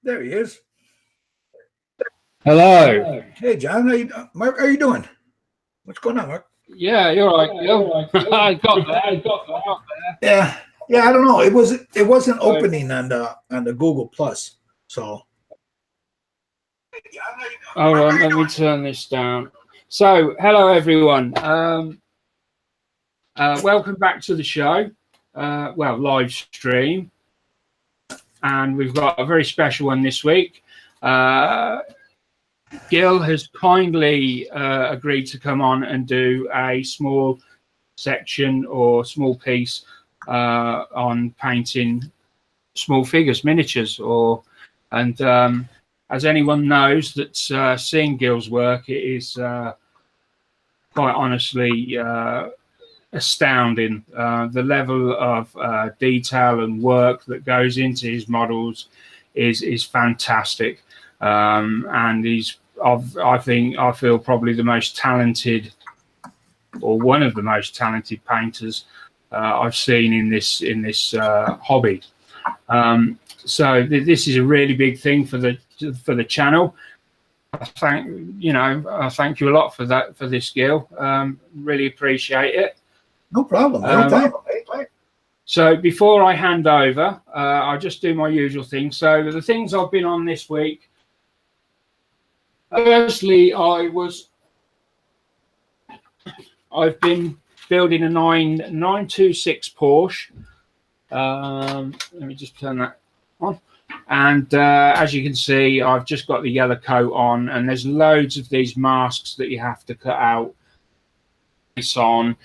There he is. Hello. Hey, John. Mark, how you doing? What's going on, Mark? Yeah, you're right. I got there. Yeah. Yeah, I don't know. It wasn't opening on the Google Plus. So Hold on, let me turn this down. So, hello everyone. Welcome back to the show. Well, live stream. And we've got a very special one this week. Gil has kindly agreed to come on and do a small section or small piece on painting small figures, miniatures, and as anyone knows that's seen Gil's work, it is quite honestly astounding. The level of detail and work that goes into his models is fantastic, and he's I feel probably the most talented, or one of the most talented painters I've seen in this hobby. So this is a really big thing for the channel. I thank you a lot for that, for this, Gil. Really appreciate it. No problem. Anytime. So before I hand over, I'll just do my usual thing. So the things I've been on this week. Firstly, I've been building a 926 Porsche. Let me just turn that on. And as you can see, I've just got the yellow coat on, and there's loads of these masks that you have to cut out. It's on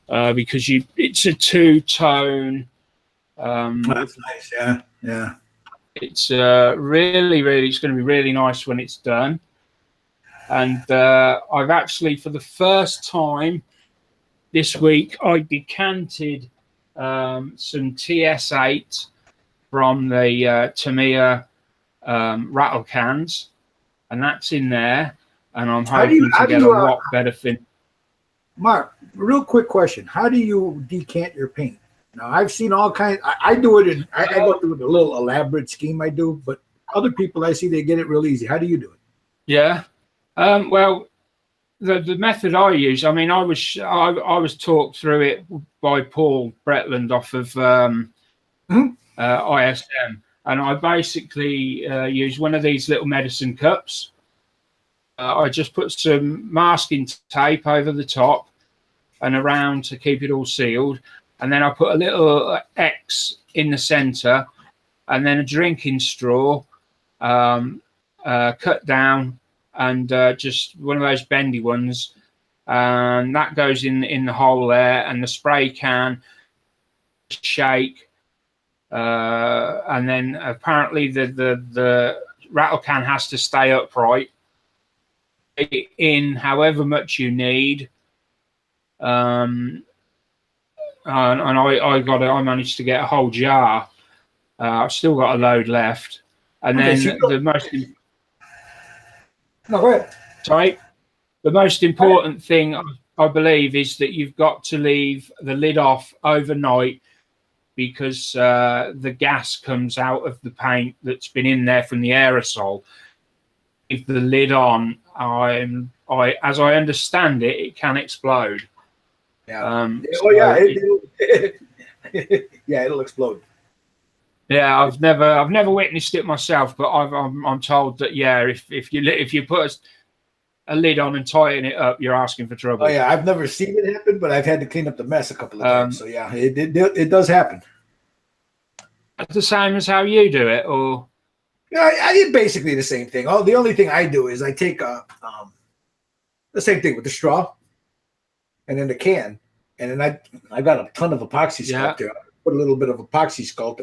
because it's a two-tone. That's nice. Yeah. It's really, it's going to be really nice when it's done. And I've actually, for the first time this week, I decanted some TS8 from the Tamiya rattle cans, and that's in there. And I'm hoping to get a lot better fin. Mark, real quick question: how do you decant your paint? Now, I've seen all kinds. I do it in. I go through the little elaborate scheme I do, but other people I see, they get it real easy. How do you do it? Yeah. Well, the method I use, I mean, I was talked through it by Paul Bretland off of ISM, and I basically use one of these little medicine cups. I just put some masking tape over the top and around to keep it all sealed, and then I put a little X in the center, and then a drinking straw cut down, and just one of those bendy ones, and that goes in the hole there, and the spray can shake, and then apparently the rattle can has to stay upright in however much you need, and I managed to get a whole jar. I've still got a load left, and then the most. No, go ahead. Sorry. The most important thing, I believe, is that you've got to leave the lid off overnight, because the gas comes out of the paint that's been in there from the aerosol. If the lid on, as I understand it, it can explode. Yeah. It'll explode. Yeah, I've never witnessed it myself, but I'm told that if you put a lid on and tighten it up, you're asking for trouble. Oh yeah, I've never seen it happen, but I've had to clean up the mess a couple of times. So yeah, it does happen. The same as how you do it, or? Yeah, I did basically the same thing. The only thing I do is I take the same thing with the straw, and then the can, and then I got a ton of epoxy sculpt there. I put a little bit of epoxy sculpt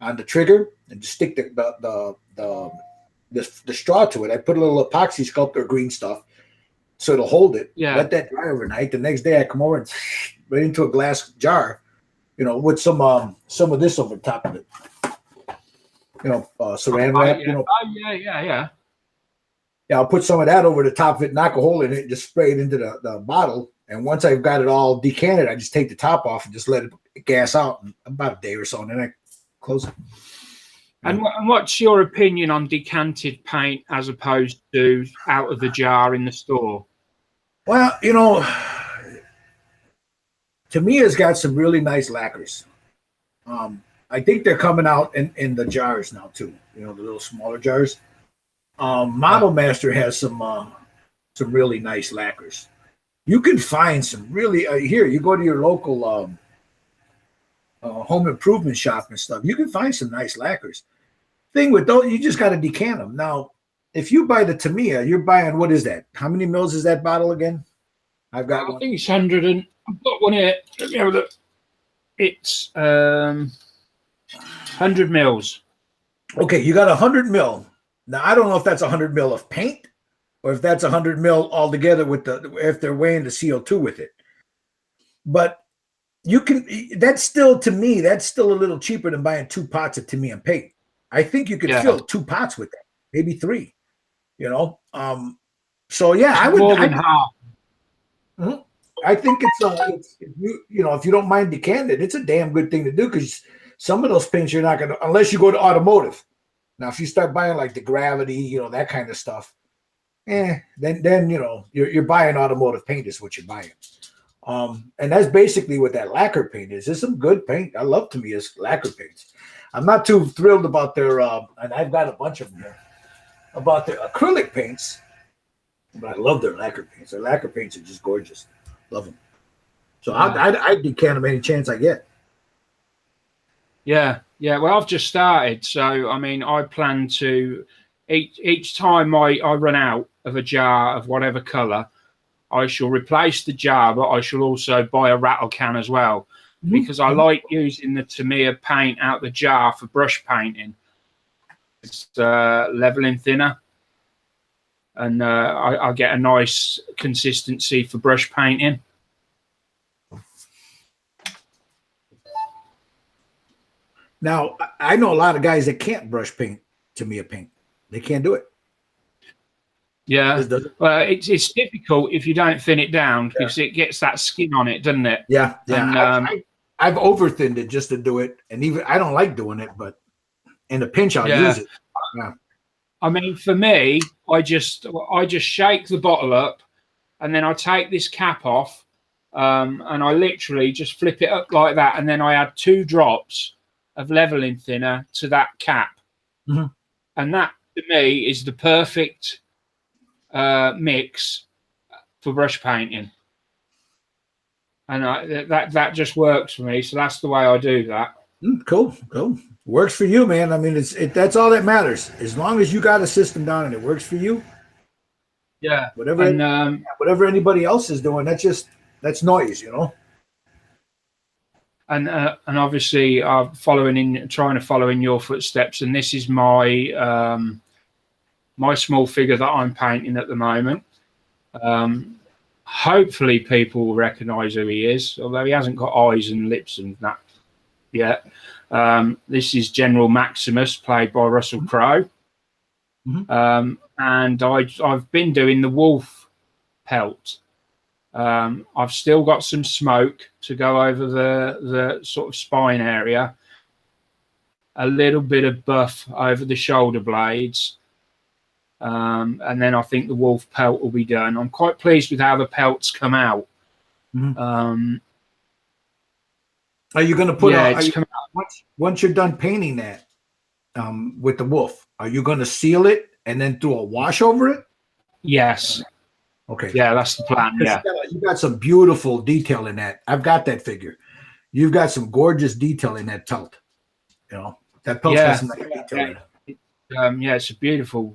on the trigger and just stick the straw to it. I put a little epoxy sculpt or green stuff so it'll hold it. Yeah. Let that dry overnight. The next day I come over and right into a glass jar, with some of this over the top of it. Saran wrap. Yeah. Yeah, I'll put some of that over the top of it, knock a hole in it, just spray it into the bottle. And once I've got it all decanted, I just take the top off and just let it gas out in about a day or so, and then I close it. And what's your opinion on decanted paint as opposed to out of the jar in the store? Well, Tamiya's got some really nice lacquers. I think they're coming out in the jars now too. The little smaller jars. Model Master has some really nice lacquers. You can find some really here. You go to your local home improvement shop and stuff. You can find some nice lacquers. Thing with those, you just got to decant them. Now, if you buy the Tamiya, you're buying, what is that? How many mils is that bottle again? I've got one. I think it's 100 and I've got one here. Let me have a look. It's 100 mils. Okay, you got 100 mil. Now, I don't know if that's 100 mil of paint or if that's 100 mil altogether if they're weighing the CO2 with it. But that's still, to me, that's still a little cheaper than buying 2 pots of Tamiya paint. I think you could fill 2 pots with that, maybe 3. So yeah, I would. More than half. I think it's if you don't mind decanting, it's a damn good thing to do because some of those paints you're not gonna, unless you go to automotive. Now, if you start buying like the Gravity, that kind of stuff, then you're buying automotive paint is what you're buying. And that's basically what that lacquer paint is. It's some good paint. I love Tamiya's lacquer paints. I'm not too thrilled about their, and I've got a bunch of them here, about their acrylic paints, but I love their lacquer paints. Their lacquer paints are just gorgeous. Love them. So I decant them any chance I get. Yeah. Well, I've just started, so I mean, I plan to each time I run out of a jar of whatever color, I shall replace the jar, but I shall also buy a rattle can as well. Because I like using the Tamiya paint out the jar for brush painting. It's leveling thinner, and I get a nice consistency for brush painting. Now, I know a lot of guys that can't brush paint Tamiya paint. They can't do it. Yeah, well, it's difficult if you don't thin it down because it gets that skin on it, doesn't it? Yeah. And, I've over thinned it just to do it, and even I don't like doing it, but in a pinch I'll use it. Yeah. I mean, for me, I just shake the bottle up, and then I take this cap off, and I literally just flip it up like that, and then I add 2 drops of leveling thinner to that cap, and that to me is the perfect mix for brush painting. And that just works for me, so that's the way I do that. Cool. Works for you, man. I mean, that's all that matters. As long as you got a system down and it works for you. Yeah. Whatever anybody else is doing, that's noise, And obviously, trying to follow in your footsteps. And this is my my small figure that I'm painting at the moment. Hopefully people will recognize who he is, although he hasn't got eyes and lips and that yet. This is General Maximus, played by Russell Crowe. And I've been doing the wolf pelt. I've still got some smoke to go over the sort of spine area, a little bit of buff over the shoulder blades. And then I think the wolf pelt will be done. I'm quite pleased with how the pelts come out. Are you going to put once you're done painting that with the wolf, are you going to seal it and then do a wash over it? Yes. Okay. Yeah, that's the plan. Yeah. You got some beautiful detail in that. I've got that figure. You've got some gorgeous detail in that pelt. That pelt has some nice detail in it. It's a beautiful.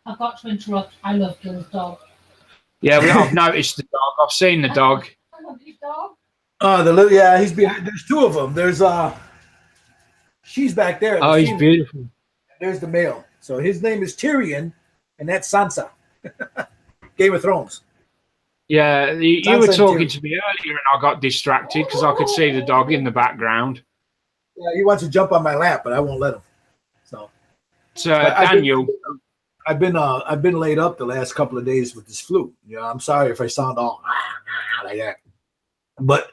I've got to interrupt. I love Gil's dog. Yeah, I've noticed the dog. I've seen the dog. I love your dog. Oh, he's behind. There's 2 of them. There's she's back there. Oh, he's beautiful. There's the male. So his name is Tyrion, and that's Sansa. Game of Thrones. Yeah, you were talking to me earlier, and I got distracted because I could see the dog in the background. Yeah, he wants to jump on my lap, but I won't let him. So Daniel, I've been laid up the last couple of days with this flu. I'm sorry if I sound all like that, but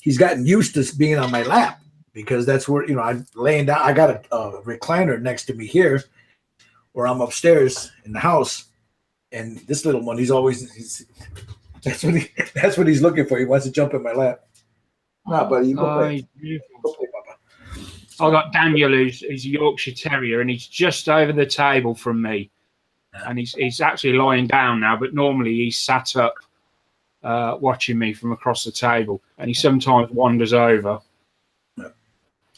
he's gotten used to being on my lap. because that's where, you know, I'm laying down. I got a recliner next to me here, where I'm upstairs in the house, and this little one, that's what he's looking for. He wants to jump in my lap. No, buddy, you go play. Go play, Papa. I got Daniel, who's a Yorkshire Terrier, and he's just over the table from me, and he's actually lying down now. But normally he's sat up, watching me from across the table, and he sometimes wanders over.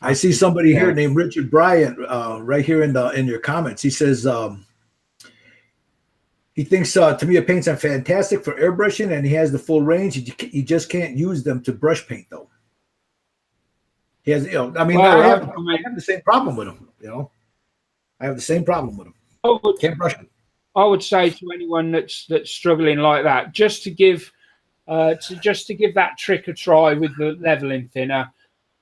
I see somebody here named Richard Bryant right here in your comments. He says he thinks Tamiya paints are fantastic for airbrushing, and he has the full range. He just can't use them to brush paint though. He has, you know, I mean, I have the same problem with him. You know, I have the same problem with him. Can't brush him. I would say to anyone that's struggling like that, just to give that trick a try with the leveling thinner.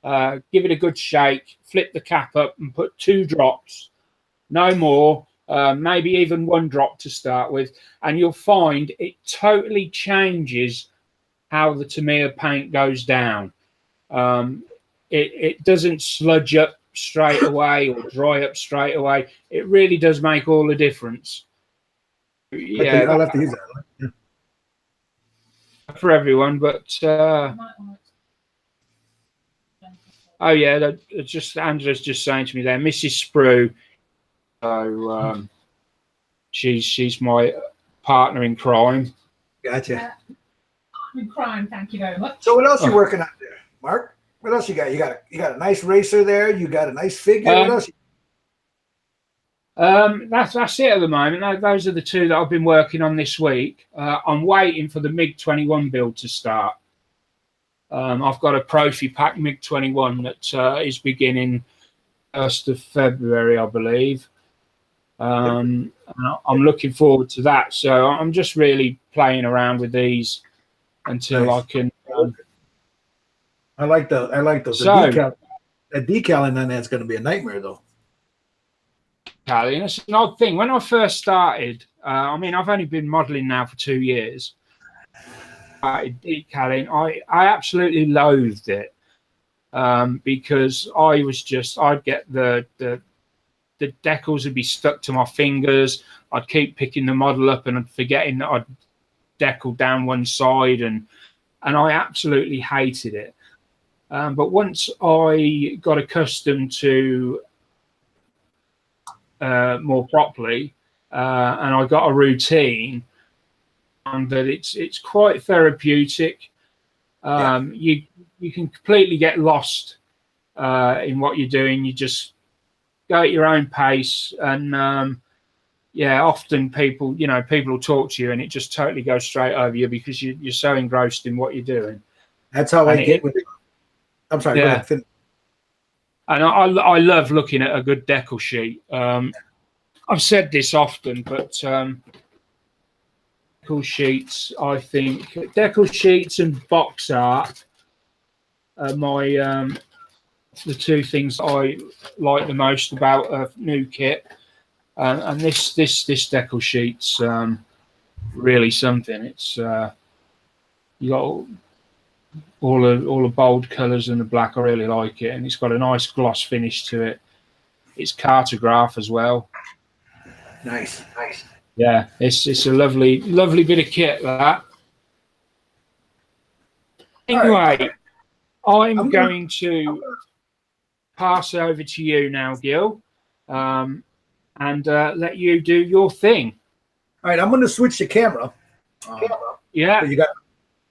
Give it a good shake, flip the cap up and put 2 drops, no more, maybe even 1 drop to start with, and you'll find it totally changes how the Tamiya paint goes down. It doesn't sludge up straight away or dry up straight away. It really does make all the difference. Yeah, I'll have to use that. Yeah. For everyone, but oh yeah, just Angela's just saying to me there, Mrs. Sprue. So she's my partner in crime. Gotcha. In crime, thank you very much. So what else are you working on there, Mark? What else you got? You got a nice racer there. You got a nice figure. What else? That's it at the moment. Those are the 2 that I've been working on this week. I'm waiting for the MiG-21 build to start. I've got a Profi Pack MiG-21 that is beginning 1st of February, I believe. I'm looking forward to that. So I'm just really playing around with these until I can. I like those. The decal and then that's going to be a nightmare though. It's an odd thing. When I first started, I mean, I've only been modelling now for 2 years. Decaling, I absolutely loathed it because I'd get the decals would be stuck to my fingers. I'd keep picking the model up and forgetting that I'd decal down one side, and I absolutely hated it. But once I got accustomed to more properly, and I got a routine, and that it's quite therapeutic. You can completely get lost in what you're doing. You just go at your own pace, and often people will talk to you, and it just totally goes straight over you because you're so engrossed in what you're doing. That's how I get with it. I'm sorry. Yeah. Go ahead. And I love looking at a good decal sheet. I've said this often, but decal sheets, I think decal sheets and box art are my the 2 things I like the most about a new kit. And this decal sheet's really something. It's you got all the bold colours and the black. I really like it, and it's got a nice gloss finish to it. It's cartograph as well. Nice. Yeah, it's a lovely bit of kit, that. Anyway, I'm going to pass over to you now, Gil, and let you do your thing. All right, I'm going to switch the camera. Yeah. So you got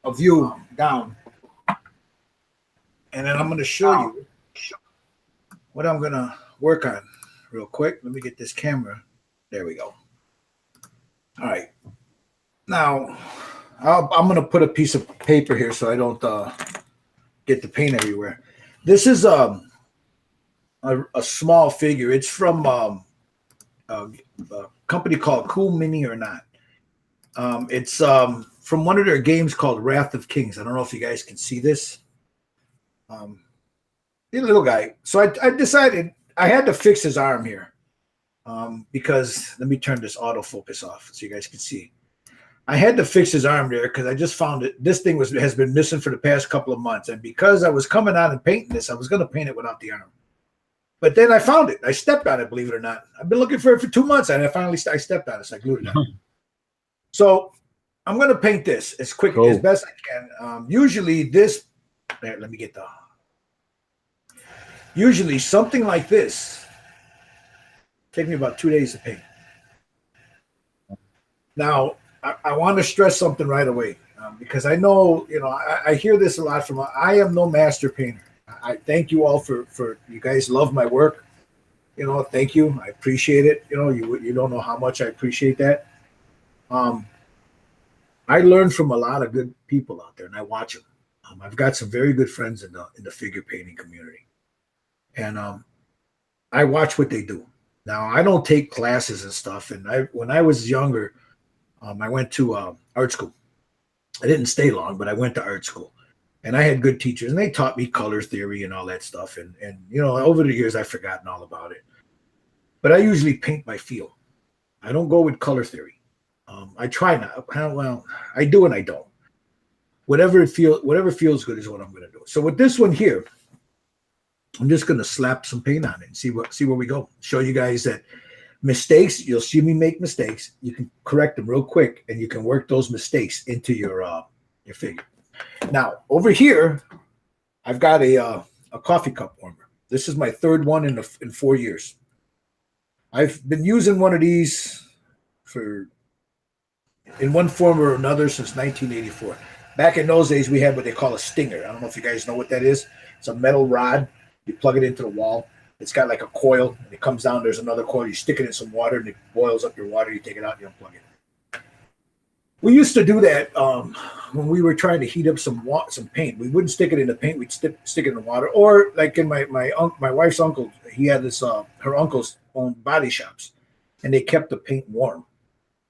a view down. And then I'm going to show you what I'm going to work on real quick. Let me get this camera. There we go. All right. Now, I'm going to put a piece of paper here so I don't get the paint everywhere. This is a small figure. It's from a company called Cool Mini or Not. It's from one of their games called Wrath of Kings. I don't know if you guys can see this. The little guy. So I decided I had to fix his arm here because let me turn this autofocus off so you guys can see. I had to fix his arm there because I just found it. This thing has been missing for the past couple of months. And because I was coming out and painting this, I was going to paint it without the arm. But then I found it. I stepped on it, believe it or not. I've been looking for it for 2 months, and I stepped on it, so I glued it on. So I'm going to paint this as quick as best I can. Usually this, let me get the, usually something like this take me about 2 days to paint. Now, I want to stress something right away because I know, I hear this a lot from, I am no master painter. I thank you all for you guys love my work. Thank you. I appreciate it. You don't know how much I appreciate that. I learn from a lot of good people out there, and I watch them. I've got some very good friends in the figure painting community, and I watch what they do. Now, I don't take classes and stuff. And when I was younger, I went to art school. I didn't stay long, but I went to art school. And I had good teachers, and they taught me color theory and all that stuff. And over the years, I've forgotten all about it. But I usually paint by feel. I don't go with color theory. I try not. Well, I do and I don't. Whatever feels good is what I'm going to do. So with this one here, I'm just going to slap some paint on it and see where we go. Show you guys that mistakes, you'll see me make mistakes. You can correct them real quick, and you can work those mistakes into your figure. Now, over here, I've got a coffee cup warmer. This is my third one in 4 years. I've been using one of these in one form or another since 1984. Back in those days, we had what they call a stinger. I don't know if you guys know what that is. It's a metal rod. You plug it into the wall. It's got like a coil, and it comes down. There's another coil. You stick it in some water, and it boils up your water. You take it out, you unplug it. We used to do that when we were trying to heat up some paint. We wouldn't stick it in the paint. We'd stick it in the water. Or like in my wife's uncle, he had this, her uncle's own body shops, and they kept the paint warm.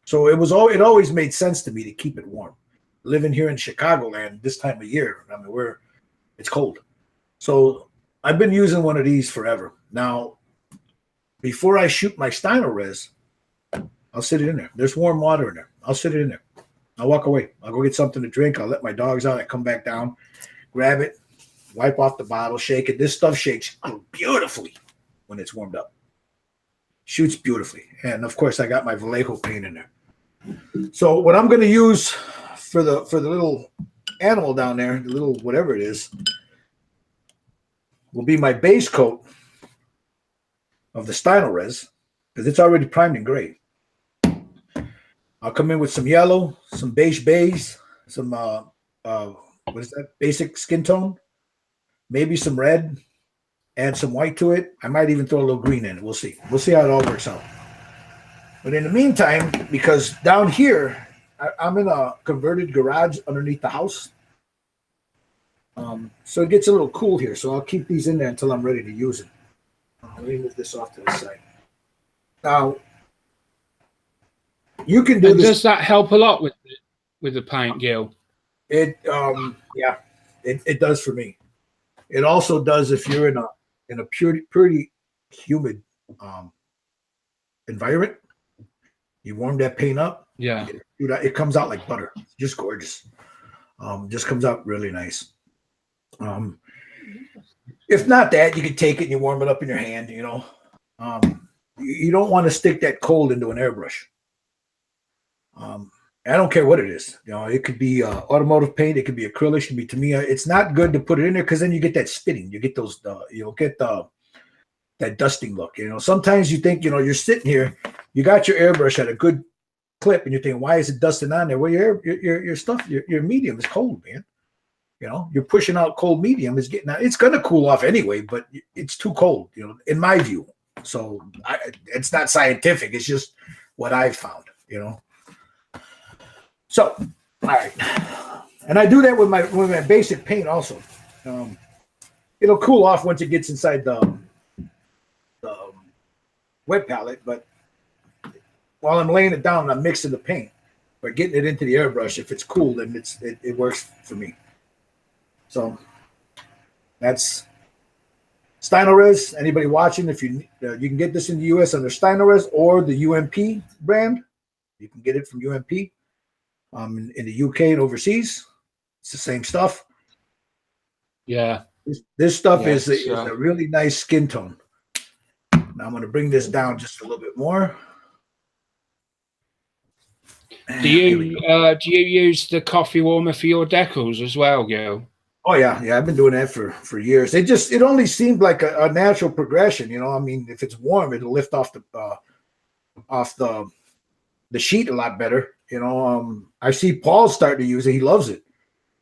So it always made sense to me to keep it warm. Living here in Chicagoland this time of year, I mean, it's cold. So I've been using one of these forever. Now, before I shoot my Styrene, I'll sit it in there. There's warm water in there. I'll sit it in there. I'll walk away. I'll go get something to drink. I'll let my dogs out. I come back down, grab it, wipe off the bottle, shake it. This stuff shakes beautifully when it's warmed up. Shoots beautifully. And, of course, I got my Vallejo paint in there. So what I'm going to use for the little animal down there, the little whatever it is, will be my base coat of the Styrene because it's already primed and gray. I'll come in with some yellow, some beige, some what is that? Basic skin tone, maybe some red, add some white to it. I might even throw a little green in it. We'll see. We'll see how it all works out. But in the meantime, because down here, I'm in a converted garage underneath the house. So it gets a little cool here. So I'll keep these in there until I'm ready to use it. Let me move this off to the side. Now, you can do this. Does that help a lot with the paint, Gil? It does for me. It also does if you're in a pretty humid environment. You warm that paint up. Yeah. It comes out like butter. It's just gorgeous. Just comes out really nice. If not that, you can take it and you warm it up in your hand, you don't want to stick that cold into an airbrush. I don't care what it is. It could be automotive paint. It could be acrylic. It could be, to me, it's not good to put it in there because then you get that spitting. You get those, you'll get that dusting look. Sometimes you think, you're sitting here, you got your airbrush at a good clip, and you're thinking, why is it dusting on there? Well, your stuff, your medium is cold, man. You're pushing out cold medium. It's going to cool off anyway, but it's too cold, in my view. So it's not scientific. It's just what I've found, So, all right. And I do that with my basic paint also. It'll cool off once it gets inside the wet palette, but while I'm laying it down, I'm mixing the paint. But getting it into the airbrush, if it's cool, then it works for me. So that's Styrene. Anybody watching, if you can get this in the US under Styrene or the UMP brand, you can get it from UMP. in the UK and overseas. It's the same stuff. Yeah. This stuff Yes, is a really nice skin tone. Now I'm going to bring this down just a little bit more. Do you use the coffee warmer for your decals as well, Gil? Oh yeah, I've been doing that for years. It only seemed like a natural progression, you know. I mean, if it's warm, it'll lift off the sheet a lot better, you know. I see Paul starting to use it; he loves it.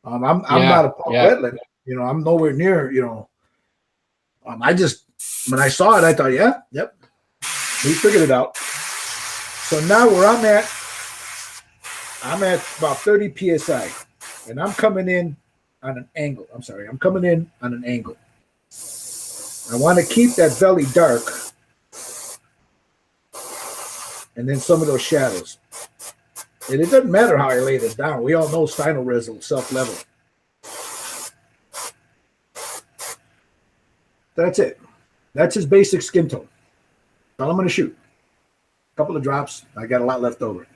I'm not a Paul wetlet, you know. I'm nowhere near, you know. I just when I saw it, I thought, yeah, yep, he figured it out. So now where I'm at about 30 psi, and I'm coming in on an angle. I'm sorry, I'm coming in on an angle. I want to keep that belly dark, and then some of those shadows. And it doesn't matter how I lay this down. We all know Styrene will self-level. That's it. That's his basic skin tone. That's all I'm going to shoot. A couple of drops. I got a lot left over.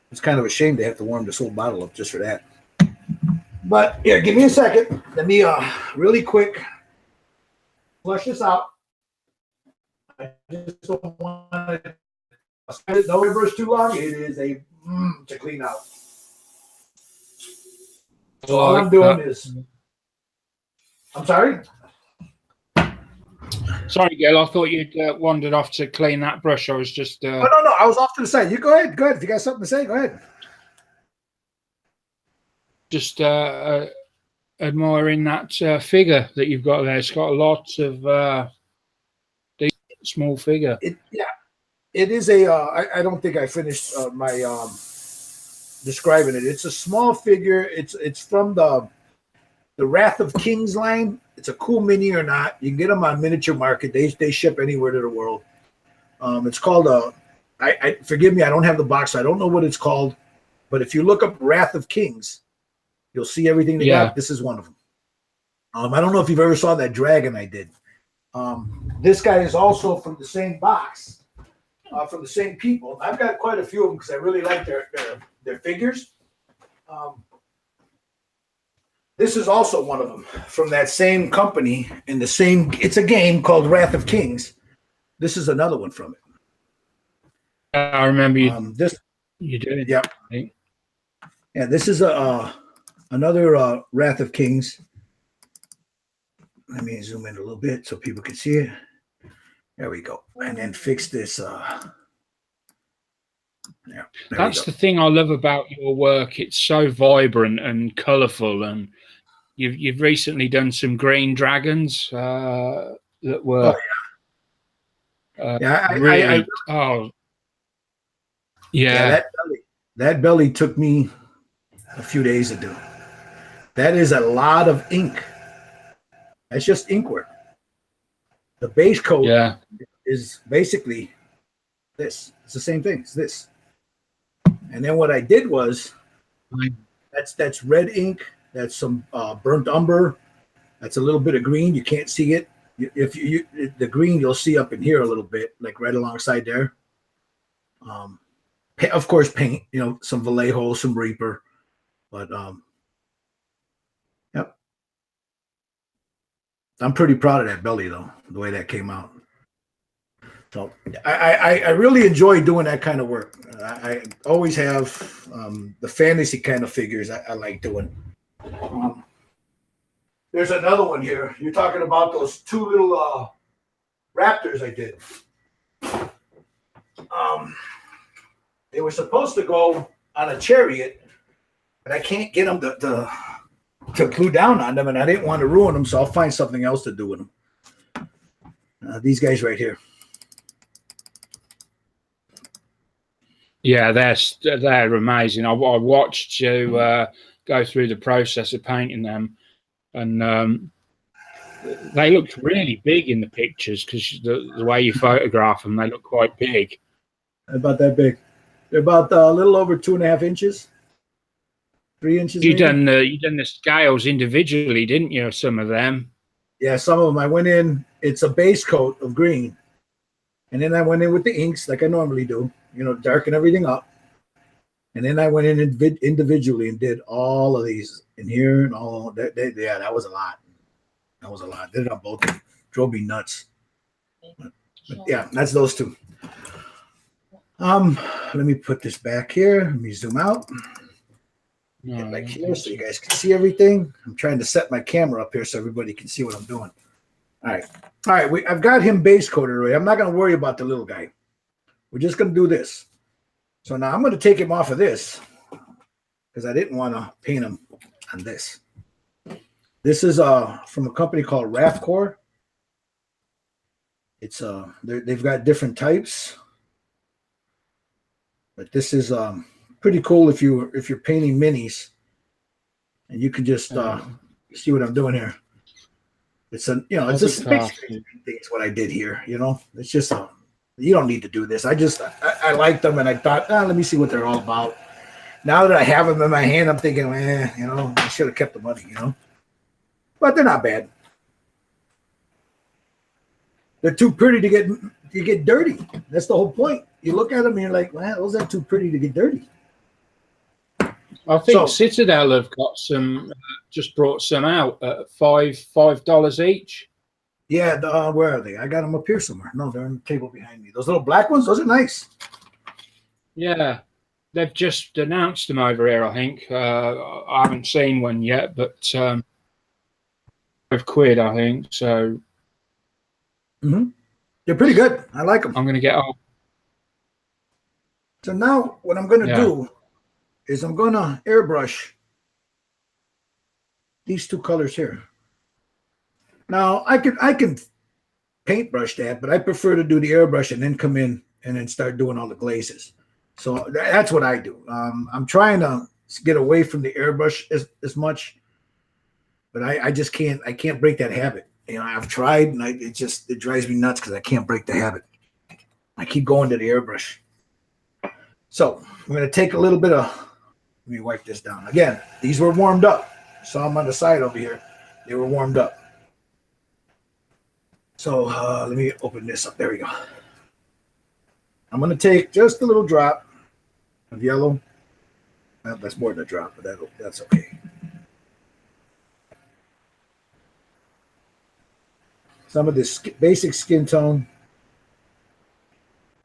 It's kind of a shame to have to warm this whole bottle up just for that. But here, give me a second. Let me really quick flush this out. I just don't want to no airbrush too long. It is a to clean out. So all I'm doing is, I'm sorry. Sorry, Gil. I thought you'd wandered off to clean that brush. I was just. Oh, no. I was off to the side. You go ahead. Go ahead. If you got something to say, go ahead. Just admiring that figure that you've got there. It's got a lot of small figure. It is a. I don't think I finished my describing it. It's a small figure. It's from the Wrath of Kings line. It's a cool mini or not. You can get them on Miniature Market. They ship anywhere to the world. It's called I forgive me, I don't have the box. I don't know what it's called. But if you look up Wrath of Kings, you'll see everything they got. This is one of them. I don't know if you've ever saw that dragon I did. This guy is also from the same box, from the same people. I've got quite a few of them because I really like their figures. This is also one of them from that same company in the same. It's a game called Wrath of Kings. This is another one from it. I remember you. You did. Yeah. Right? Yeah. This is another Wrath of Kings. Let me zoom in a little bit so people can see it. There we go. And then fix this. Yeah. That's the thing I love about your work. It's so vibrant and colourful, and you've recently done some green dragons that were. Oh, yeah. That belly took me a few days to do. That is a lot of ink. That's just ink work. The base coat is basically this. It's the same thing. It's this. And then what I did was that's red ink. That's some burnt umber. That's a little bit of green. You can't see it. If the green, you'll see up in here a little bit, like right alongside there. Of course, paint. You know, some Vallejo, some Reaper, but yep. I'm pretty proud of that belly though, the way that came out. So I really enjoy doing that kind of work. I always have the fantasy kind of figures I like doing. There's another one here. You're talking about those two little raptors I did. They were supposed to go on a chariot, but I can't get them to glue down on them, and I didn't want to ruin them, so I'll find something else to do with them. These guys right here. Yeah, they're amazing. I watched you go through the process of painting them, and they looked really big in the pictures because the way you photograph them, they look quite big. About that big. They're about a little over 2.5 inches, 3 inches. You done the scales individually, didn't you? Some of them. Yeah, some of them. I went in. It's a base coat of green, And then I went in with the inks like I normally do, you know, darken everything up. And then I went in individually and did all of these in here and all that. Yeah, that was a lot. That was a lot. Did it on both. Drove me nuts. But yeah, that's those two. Let me put this back here. Let me zoom out. Get back here so you guys can see everything. I'm trying to set my camera up here so everybody can see what I'm doing. All right. All right. I've got him base coated already. I'm not going to worry about the little guy. We're just going to do this. So now I'm going to take him off of this because I didn't want to paint him on this. This is from a company called Raftcore. It's they've got different types, but this is pretty cool if you're painting minis, and you can just see what I'm doing here. It's a it's a space thing. It's what I did here. You know, it's just you don't need to do this. I liked them and I thought, let me see what they're all about. Now that I have them in my hand, I'm thinking, I should have kept the money, but they're not bad. They're too pretty to get dirty. That's the whole point. You look at them and you're like, well, those are too pretty to get dirty. I think Citadel have got some, just brought some out at $5 each. Yeah, where are they? I got them up here somewhere. No, they're on the table behind me. Those little black ones, those are nice. Yeah, they've just announced them over here, I think. I haven't seen one yet, but £5, I think. So they're pretty good. I like them. I'm going to get off. So now what I'm going to do is I'm going to airbrush these two colors here. Now I can paintbrush that, but I prefer to do the airbrush and then come in and then start doing all the glazes. So that's what I do. I'm trying to get away from the airbrush as much, but I just can't. I can't break that habit. I've tried, and it drives me nuts because I can't break the habit. I keep going to the airbrush. So I'm going to take a little bit of. Let me wipe this down again. These were warmed up. Saw them on the side over here. They were warmed up. So let me open this up. There we go. I'm going to take just a little drop of yellow. Well, that's more than a drop, but that's okay. Some of this basic skin tone.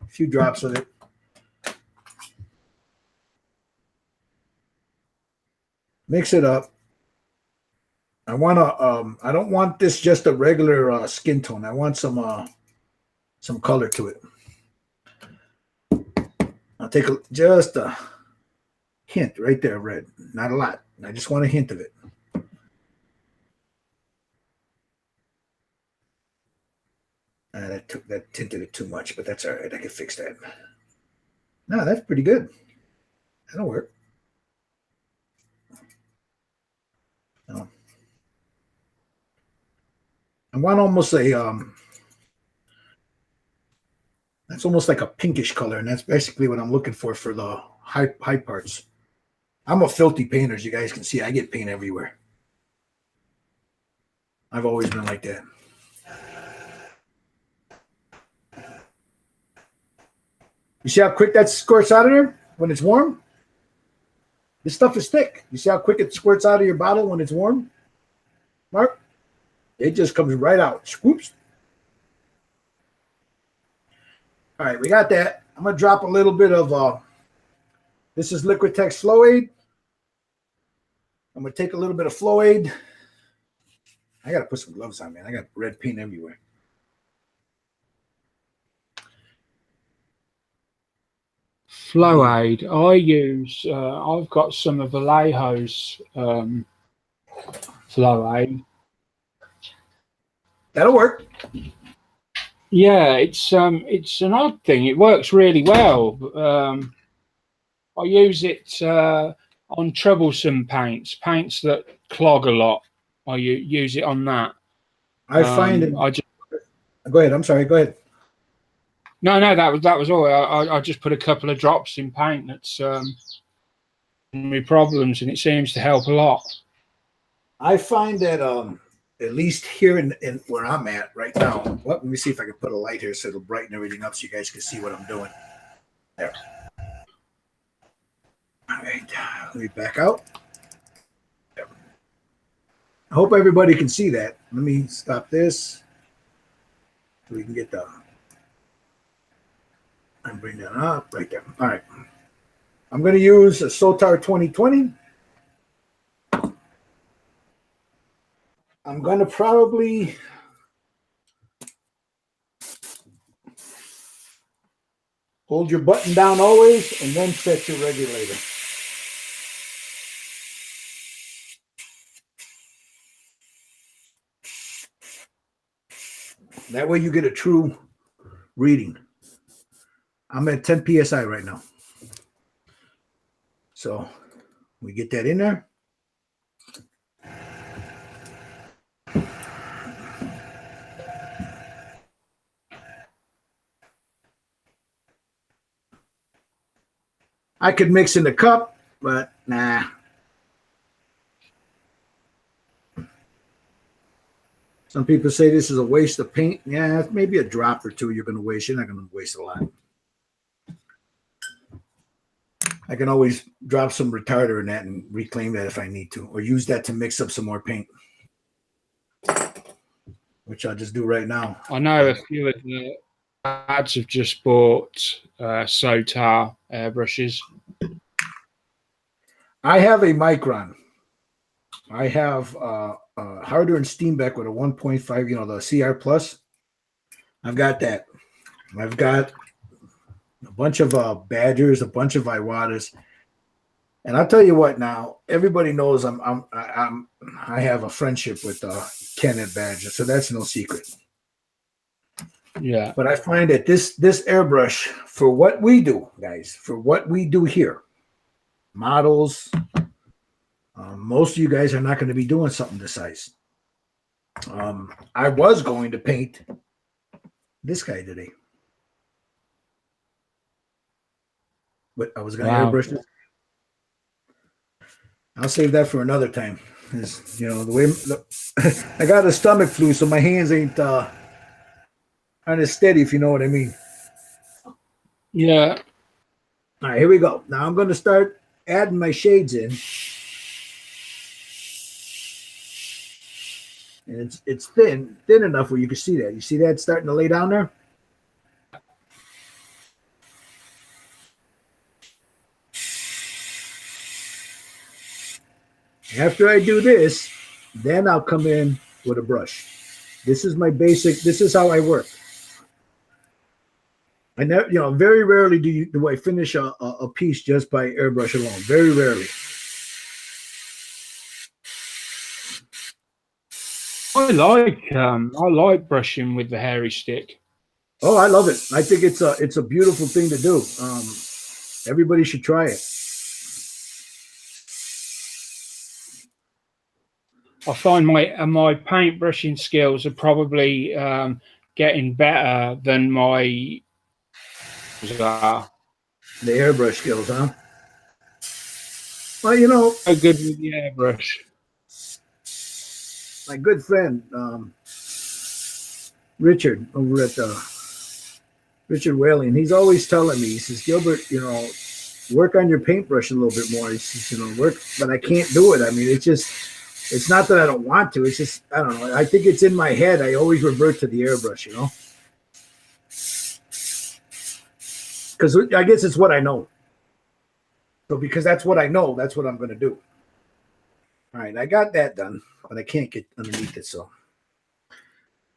A few drops of it. Mix it up. I want to. I don't want this just a regular skin tone. I want some color to it. I'll take just a hint right there, red. Not a lot. I just want a hint of it. That tinted it too much, but that's all right. I can fix that. No, that's pretty good. That'll work. No. I want almost a that's almost like a pinkish color, and that's basically what I'm looking for the high parts. I'm a filthy painter, as you guys can see. I get paint everywhere. I've always been like that. You see how quick that squirts out of there when it's warm? This stuff is thick. You see how quick it squirts out of your bottle when it's warm? Mark? It just comes right out. Swoops. All right, we got that. I'm going to drop a little bit of, this is Liquitex Flow Aid. I'm going to take a little bit of Flow Aid. I got to put some gloves on, man. I got red paint everywhere. Flow Aid. I use, I've got some of Vallejo's Flow Aid. That'll work. Yeah, it's an odd thing. It works really well. I use it on troublesome paints that clog a lot. I use it on that. I find it. Go ahead. I'm sorry. Go ahead. No, that was all. I just put a couple of drops in paint that's me problems, and it seems to help a lot. I find that at least here in where I'm at right now. Well, let me see if I can put a light here so it'll brighten everything up so you guys can see what I'm doing. There. All right, let me back out. There. I hope everybody can see that. Let me stop this so we can get the, and bring that up right there. All right. I'm going to use a Sotar 2020. I'm going to probably hold your button down always and then set your regulator. That way you get a true reading. I'm at 10 PSI right now. So we get that in there. I could mix in the cup, but nah. Some people say this is a waste of paint. Yeah, maybe a drop or two you're going to waste. You're not going to waste a lot. I can always drop some retarder in that and reclaim that if I need to, or use that to mix up some more paint, which I'll just do right now. I know a few of the lads have just bought Sotar airbrushes. I have a Micron. I have Harder and Steenbeck with a 1.5, you know, the CR Plus. I've got that. I've got a bunch of Badgers, a bunch of Iwatas. And I'll tell you what now, everybody knows I have a friendship with Ken at Badger, so that's no secret. Yeah. But I find that this airbrush, for what we do, guys, for what we do here, models, most of you guys are not going to be doing something this size. I was going to paint this guy today, but I was going to airbrush this. I'll save that for another time. You know, the way I got a stomach flu, so my hands ain't kind of steady, if you know what I mean. Yeah. All right, here we go. Now I'm going to start adding my shades in. And it's thin enough where you can see that. You see that starting to lay down there? After I do this, then I'll come in with a brush. This is my basic, this is how I work. I never, you know, very rarely do I finish a piece just by airbrush alone. Very rarely. I like brushing with the hairy stick. Oh, I love it. I think it's a beautiful thing to do. Everybody should try it. I find my paint brushing skills are probably getting better than my the airbrush skills, huh? Well, you know, so good with the airbrush. My good friend Richard over at Richard Whaley, he's always telling me, he says, Gilbert, you know, work on your paintbrush a little bit more. He says, you know, work, but I can't do it. I mean, it's not that I don't want to. It's just, I don't know. I think it's in my head. I always revert to the airbrush, you know, because I guess it's what I know. So because that's what I know, that's what I'm going to do. All right, I got that done, but I can't get underneath it. So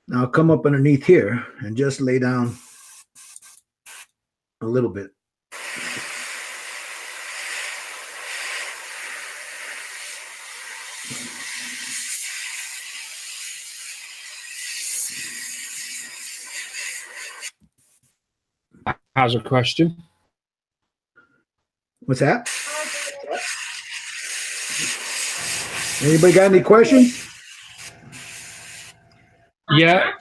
now I'll come up underneath here and just lay down a little bit. Has a question. What's that? Anybody got any questions? Yeah.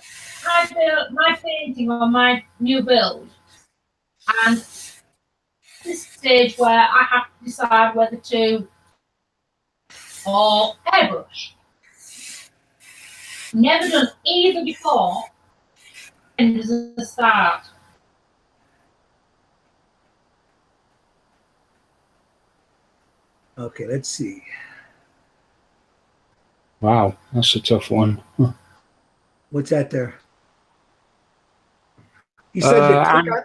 I built my painting on my new build, and this stage where I have to decide whether to or airbrush. Never done either before. And as a start. Okay, let's see. Wow, that's a tough one. Huh. What's that there? You said to click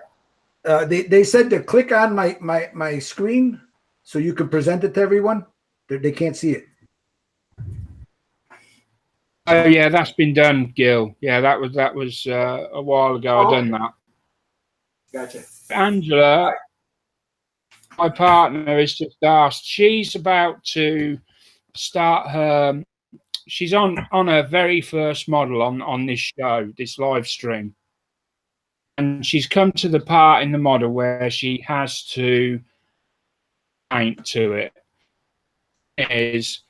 on, they said to click on my screen so you can present it to everyone. They can't see it. Oh yeah, that's been done, Gil. Yeah, that was a while ago. I done that. Gotcha. Angela, my partner, has just asked. She's about to start her. She's on her very first model on this show, this live stream, and she's come to the part in the model where she has to paint to it. Is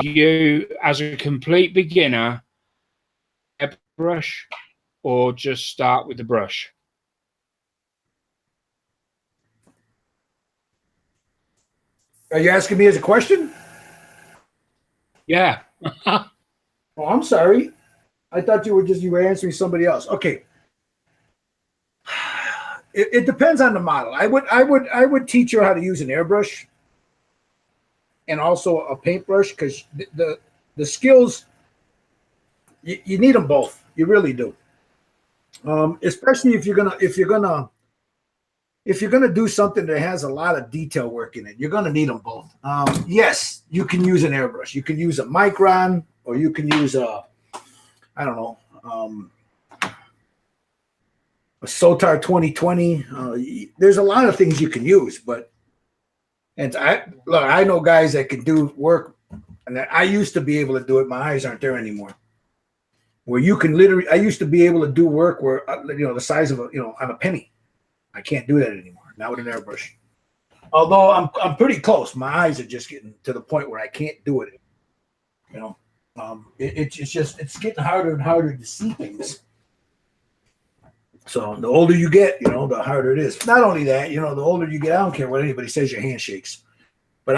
you, as a complete beginner, brush or just start with the brush? Are you asking me as a question? Yeah. Oh, I'm sorry. I thought you were answering somebody else. Okay. It depends on the model. I would teach her how to use an airbrush and also a paintbrush, because the skills, you need them both. You really do. Especially if you're gonna do something that has a lot of detail work in it, you're gonna need them both. Yes, you can use an airbrush. You can use a Micron, or you can use a Sotar 2020. There's a lot of things you can use, but I know guys that can do work, and I used to be able to do it. My eyes aren't there anymore. Where you can literally, I used to be able to do work where the size of on a penny. I can't do that anymore. Not with an airbrush. Although I'm pretty close. My eyes are just getting to the point where I can't do it. It's getting harder and harder to see things. So the older you get, the harder it is. Not only that, the older you get, I don't care what anybody says, your hand shakes. But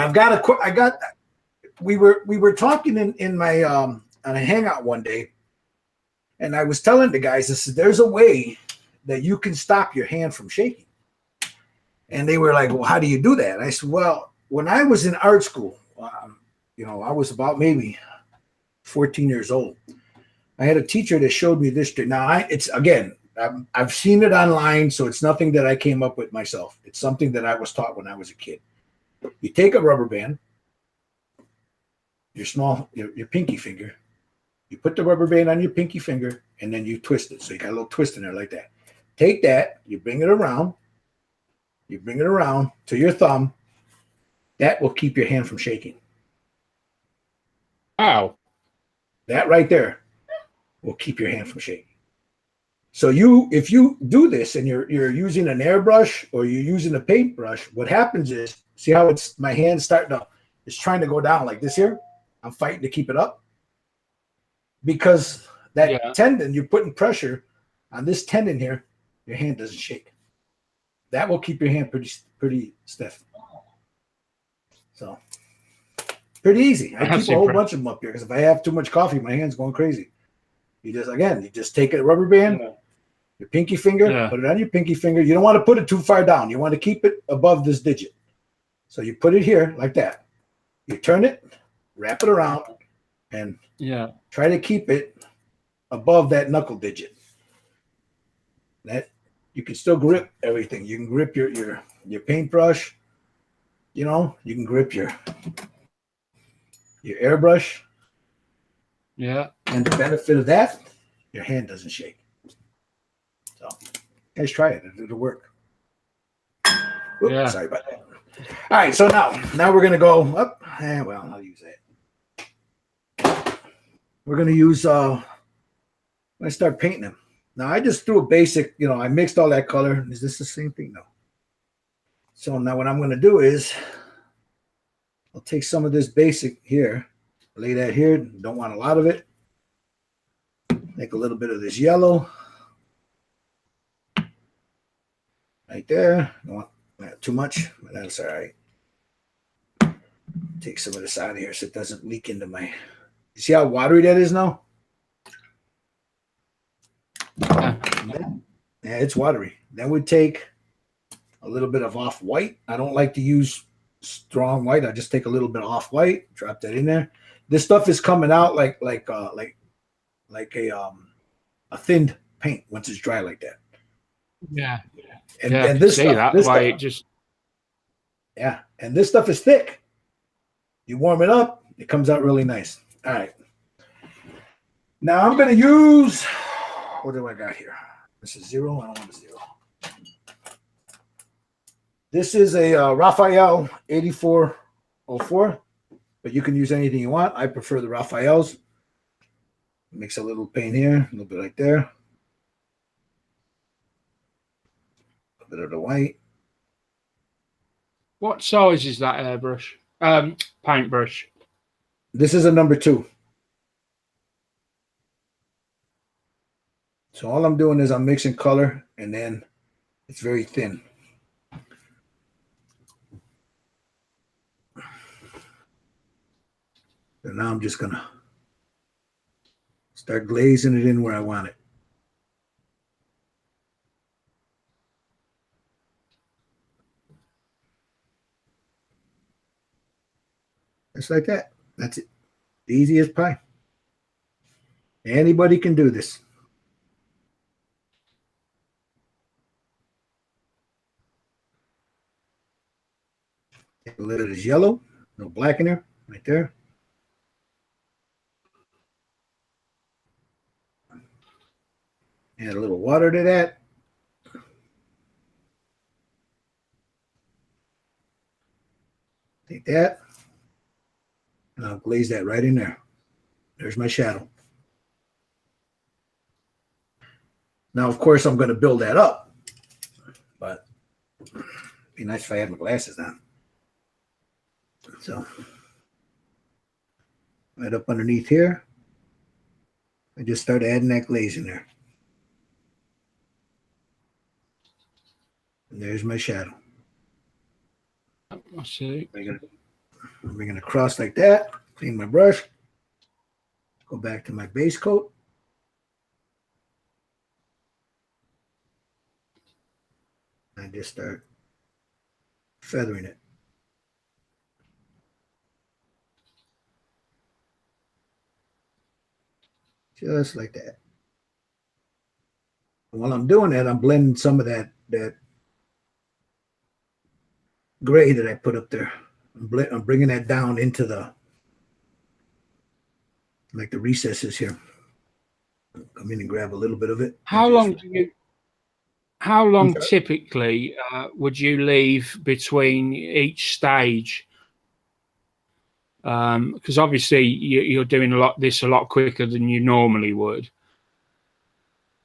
we were talking in my on a hangout one day, and I was telling the guys, there's a way that you can stop your hand from shaking. And they were like, well, how do you do that? I said, well, when I was in art school, I was about maybe 14 years old. I had a teacher that showed me this trick. Now, I've seen it online, so it's nothing that I came up with myself. It's something that I was taught when I was a kid. You take a rubber band, your pinky finger, you put the rubber band on your pinky finger, and then you twist it. So you got a little twist in there like that. Take that, you bring it around to your thumb. That will keep your hand from shaking. Wow. That right there will keep your hand from shaking. So if you do this and you're using an airbrush or you're using a paintbrush, what happens is, see how my hand's it's trying to go down like this here? I'm fighting to keep it up. Because that tendon, you're putting pressure on this tendon here, your hand doesn't shake. That will keep your hand pretty stiff. So pretty easy. I keep a whole bunch of them up here because if I have too much coffee, my hand's going crazy. You just take a rubber band, your pinky finger, put it on your pinky finger. You don't want to put it too far down. You want to keep it above this digit. So you put it here like that. You turn it, wrap it around, and try to keep it above that knuckle digit. That you can still grip everything. You can grip your paintbrush. You can grip your airbrush. Yeah. And the benefit of that, your hand doesn't shake. So, guys, try it. It'll work. Oops, sorry about that. All right, so now we're gonna go up. Well, I'll use that. We're gonna use. I start painting them. Now I just threw a basic. I mixed all that color. Is this the same thing? No. So now what I'm gonna do is, I'll take some of this basic here, lay that here. Don't want a lot of it. Make a little bit of this yellow. Right there. Don't want too much, but that's all right. Take some of this out of here so it doesn't leak into my. You see how watery that is now? Yeah. Yeah, it's watery. Then we take a little bit of off-white. I don't like to use strong white. I just take a little bit of off-white, drop that in there. This stuff is coming out like a thinned paint once it's dry like that. Yeah. And this see stuff, that way it just. Yeah, and this stuff is thick. You warm it up, it comes out really nice. All right. Now I'm going to use, what do I got here? This is 0. I don't want a 0. This is a Raphael 8404, but you can use anything you want. I prefer the Raphaels. Mix a little paint here, a little bit right there. A bit of the white. What size is that airbrush? Paintbrush. This is a number 2. So all I'm doing is I'm mixing color, and then it's very thin. So now I'm just gonna start glazing it in where I want it. Just like that. That's it. Easy as pie. Anybody can do this. Take a little of this yellow, no black in there, right there. Add a little water to that. Take that, and I'll glaze that right in there. There's my shadow. Now, of course, I'm going to build that up, but it'd be nice if I had my glasses on. So, right up underneath here, I just start adding that glaze in there. And there's my shadow. I see. I'm going to cross like that, clean my brush, go back to my base coat. I just start feathering it. Just like that. And while I'm doing that, I'm blending some of that gray that I put up there. I'm bringing that down into the, like the recesses here. Come in and grab a little bit of it. How long typically would you leave between each stage? Because obviously you're doing a lot quicker than you normally would.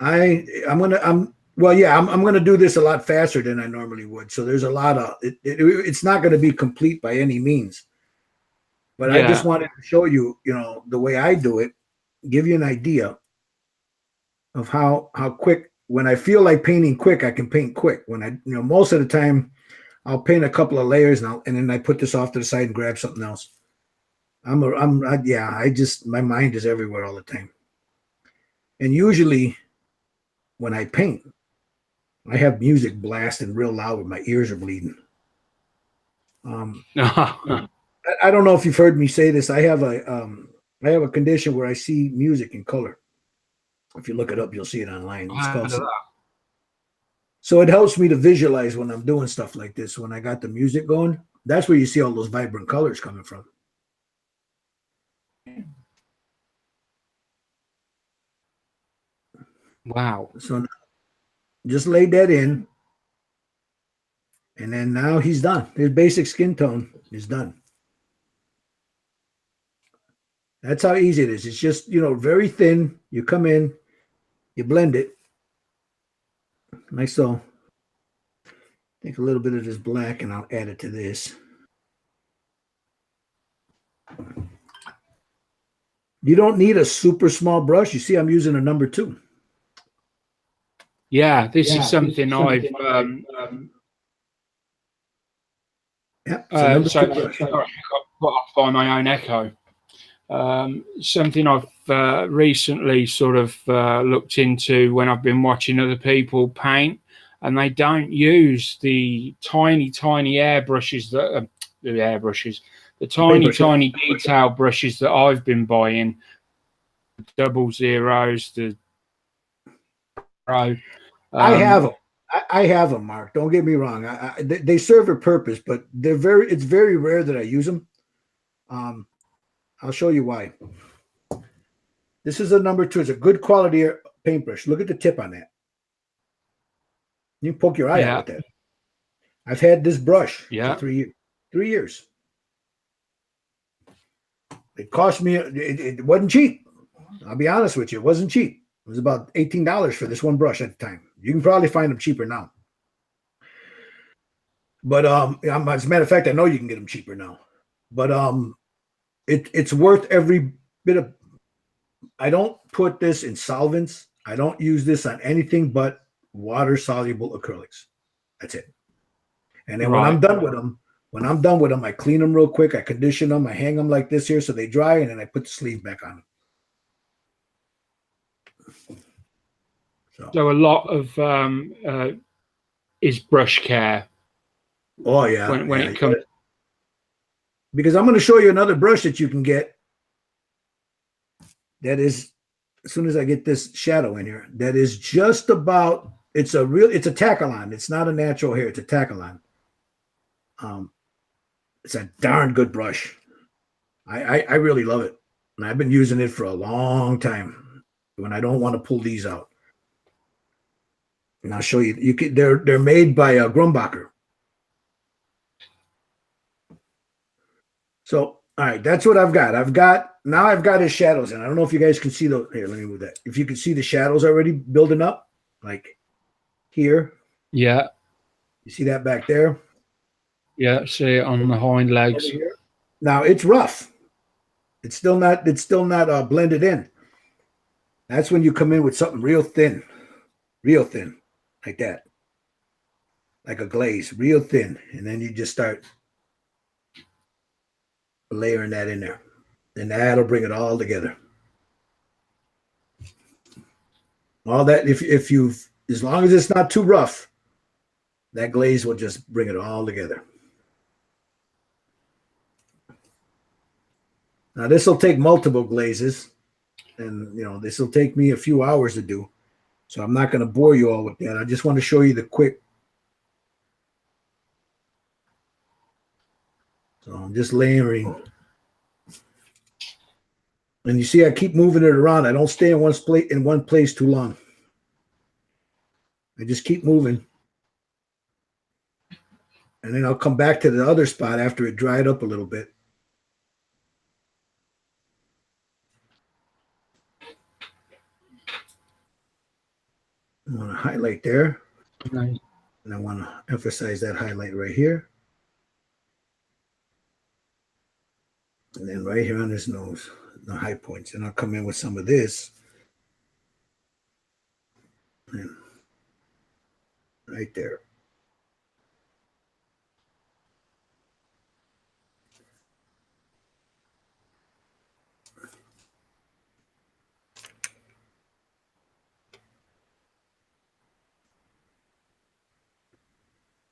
I'm gonna do this a lot faster than I normally would. So there's a lot of it's not going to be complete by any means. But yeah. I just wanted to show you, the way I do it, give you an idea of how quick. When I feel like painting quick, I can paint quick. When I, most of the time, I'll paint a couple of layers and then I put this off to the side and grab something else. My mind is everywhere all the time. And usually, when I paint, I have music blasting real loud when my ears are bleeding. I don't know if you've heard me say this. I have a condition where I see music in color. If you look it up, you'll see it online. So it helps me to visualize when I'm doing stuff like this. When I got the music going, that's where you see all those vibrant colors coming from. Wow. So just laid that in. And then now he's done. His basic skin tone is done. That's how easy it is. It's just, very thin. You come in, you blend it. Like so. Take a little bit of this black and I'll add it to this. You don't need a super small brush. You see, I'm using a number 2. Yeah, this is something I've yeah. So I've got off by my own echo. something I've recently sort of looked into when I've been watching other people paint, and they don't use the tiny airbrushes that the tiny detail brushes that I've been buying, double zeros, the pro. I have them. I have them, Mark. Don't get me wrong. They serve a purpose, but it's very rare that I use them. I'll show you why. This is a number 2. It's a good quality paintbrush. Look at the tip on that. You can poke your eye out with that. I've had this brush for 3 years. 3 years. It cost me. It wasn't cheap. I'll be honest with you. It wasn't cheap. It was about $18 for this one brush at the time. You can probably find them cheaper now. But as a matter of fact, I know you can get them cheaper now. But it's worth every bit of. I don't put this in solvents. I don't use this on anything but water soluble acrylics. That's it. And then when I'm done with them, I clean them real quick. I condition them. I hang them like this here so they dry, and then I put the sleeve back on them. So a lot of is brush care. Oh yeah, when it comes, because I'm going to show you another brush that you can get. That is, as soon as I get this shadow in here, that is just about. It's a Takalon. It's not a natural hair. It's a Takalon. It's a darn good brush. I really love it, and I've been using it for a long time. When I don't want to pull these out. And I'll show you. They're made by Grumbacher. So, all right, that's what I've got. I've got his shadows, and I don't know if you guys can see those. Here, let me move that. If you can see the shadows already building up, like here. Yeah. You see that back there? Yeah, see it on the hind legs. Now it's rough. It's still not blended in. That's when you come in with something real thin, like that, like a glaze, real thin, and then you just start layering that in there, and that'll bring it all together. All that, if you've, as long as it's not too rough, that glaze will just bring it all together. Now this will take multiple glazes, and this will take me a few hours to do. So I'm not going to bore you all with that. I just want to show you the quick. So I'm just layering. And you see, I keep moving it around. I don't stay in one place too long. I just keep moving. And then I'll come back to the other spot after it dried up a little bit. I want to highlight there. Nice. And I want to emphasize that highlight right here. And then right here on his nose, the high points. And I'll come in with some of this. And right there.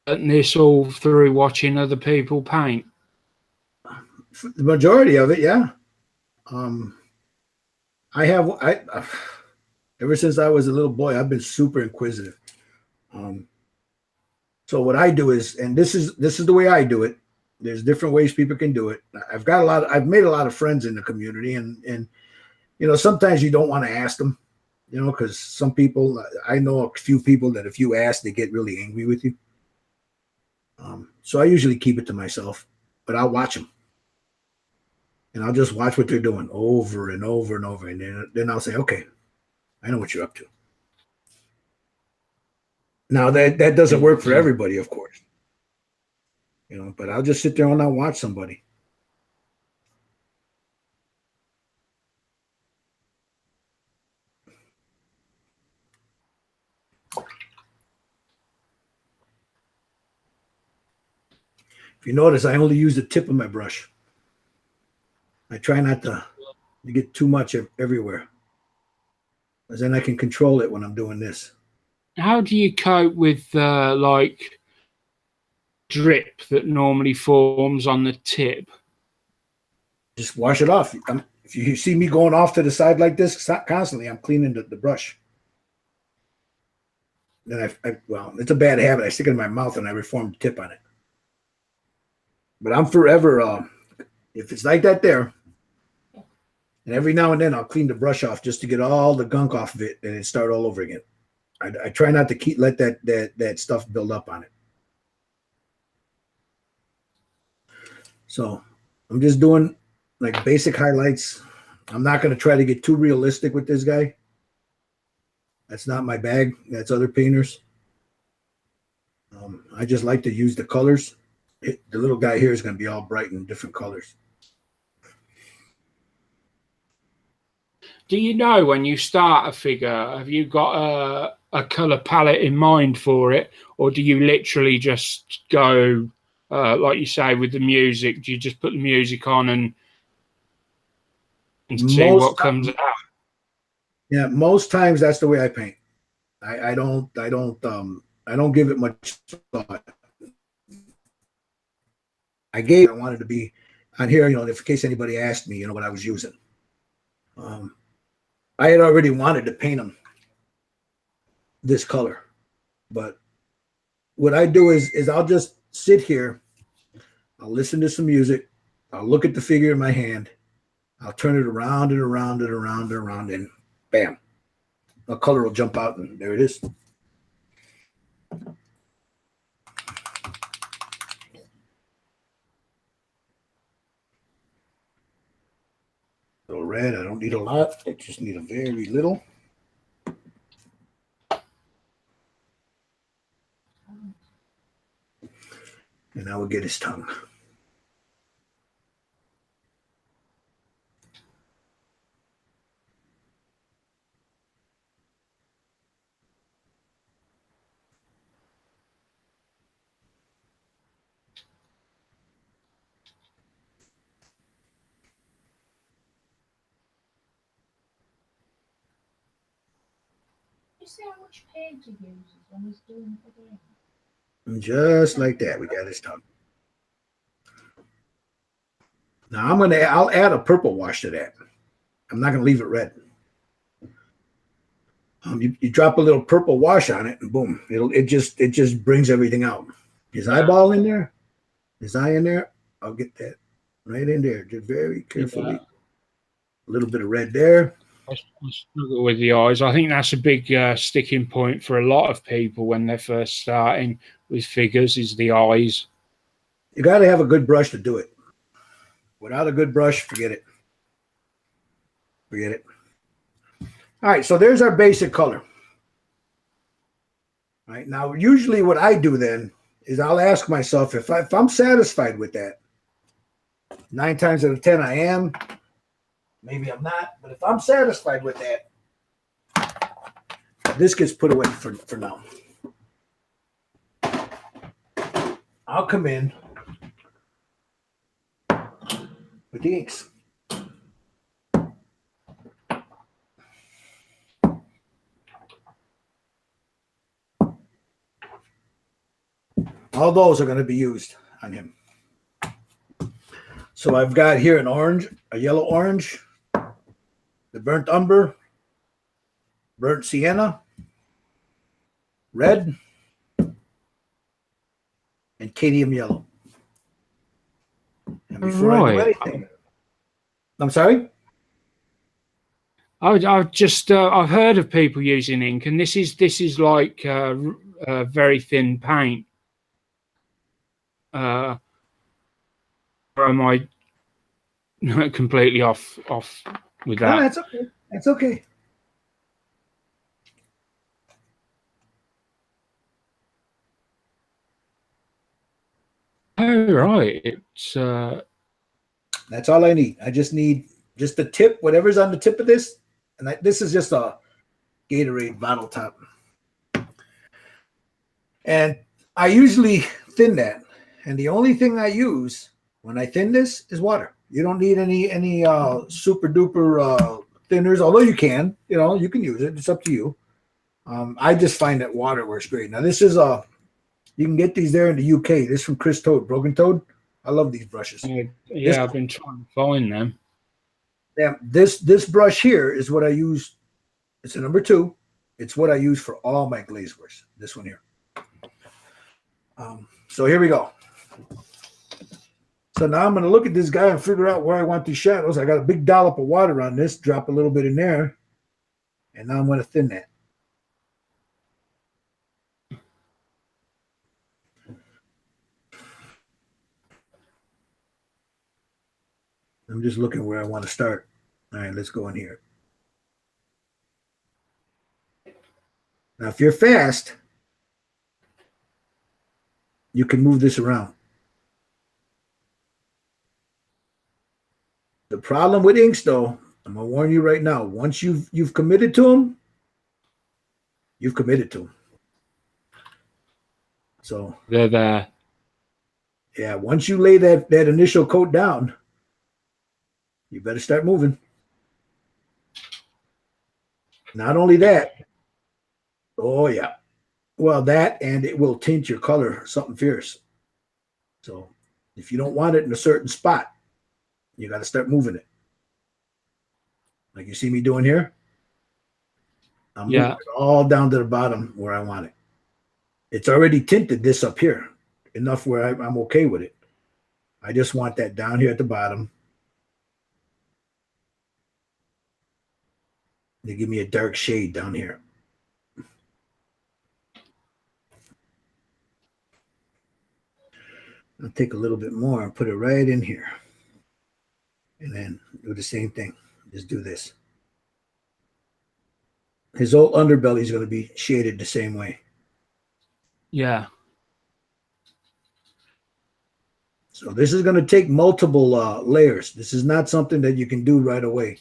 And this all through watching other people paint. The majority of it, yeah. Ever since I was a little boy, I've been super inquisitive. So what I do is, and this is the way I do it. There's different ways people can do it. I've made a lot of friends in the community, and sometimes you don't want to ask them, because some people, I know a few people that if you ask, they get really angry with you. So I usually keep it to myself, but I'll watch them. And I'll just watch what they're doing over and over and over. And then I'll say, okay, I know what you're up to. Now that doesn't work for everybody, of course. But I'll just sit there and I'll watch somebody. If you notice, I only use the tip of my brush. I try not to You get too much everywhere. Because then I can control it when I'm doing this. How do you cope with like drip that normally forms on the tip? Just wash it off. If you see me going off to the side like this constantly, I'm cleaning the brush. Then well, it's a bad habit. I stick it in my mouth and I reform the tip on it. But I'm forever, if it's like that there, and every now and then I'll clean the brush off just to get all the gunk off of it and then start all over again. I try not to let that stuff build up on it. So I'm just doing like basic highlights. I'm not going to try to get too realistic with this guy. That's not my bag. That's other painters. I just like to use the colors. The little guy here is going to be all bright in different colors. Do you know when you start a figure, have you got a color palette in mind for it, or do you literally just go, like you say, with the music? Do you just put the music on and see what comes out? Yeah, most times that's the way I paint. I don't give it much thought. I wanted to be on here, in case anybody asked me, what I was using. I had already wanted to paint them this color, but what I do is I'll just sit here, I'll listen to some music, I'll look at the figure in my hand, I'll turn it around and around and around and around, and bam, a color will jump out, and there it is. A little red, I don't need a lot, I just need a very little. And I will get his tongue. See how much paint he uses when he's doing the game. And just like that, we got his tongue. Now I'll add a purple wash to that. I'm not gonna leave it red. You drop a little purple wash on it, and boom, it just brings everything out. His eyeball in there, his eye in there. I'll get that right in there, just very carefully. Yeah. A little bit of red there. I struggle with the eyes. I think that's a big sticking point for a lot of people when they're first starting with figures, is the eyes. You got to have a good brush to do it. Without a good brush, forget it. Forget it. All right, so there's our basic color. All right, now usually what I do then is I'll ask myself if I'm satisfied with that. 9 times out of 10 I am. Maybe I'm not, but if I'm satisfied with that, this gets put away for now. I'll come in with the inks. All those are going to be used on him. So I've got here an orange, a yellow orange, the burnt umber, burnt sienna, red, and cadmium yellow. And before I do anything, I'm sorry? I've just I've heard of people using ink, and this is like very thin paint. Or am I completely off with that? No, that's okay. That's okay. Oh, right. It's that's all I need. I just need just the tip, whatever's on the tip of this, and this is just a Gatorade bottle top. And I usually thin that, and the only thing I use when I thin this is water. You don't need any super duper thinners, although you can. You can use it. It's up to you. I just find that water works great. Now this is you can get these there in the UK. This is from Chris Toad, Broken Toad. I love these brushes. Yeah, I've been trying to find them. Yeah, this brush here is what I use. It's a number 2. It's what I use for all my glaze works. This one here. So here we go. So now I'm going to look at this guy and figure out where I want these shadows. I got a big dollop of water on this. Drop a little bit in there. And now I'm going to thin that. I'm just looking where I want to start. All right, let's go in here. Now, if you're fast, you can move this around. The problem with inks, though, I'm gonna warn you right now. Once you've committed to them, you've committed to them. So they're there. Yeah, once you lay that initial coat down, you better start moving. Not only that, oh yeah, well that, and it will tint your color something fierce. So if you don't want it in a certain spot, you got to start moving it. Like you see me doing here. I'm moving it all down to the bottom where I want it. It's already tinted this up here enough where I'm okay with it. I just want that down here at the bottom. They give me a dark shade down here. I'll take a little bit more and put it right in here. And then do the same thing. Just do this. His whole underbelly is going to be shaded the same way. Yeah. So this is going to take multiple layers. This is not something that you can do right away.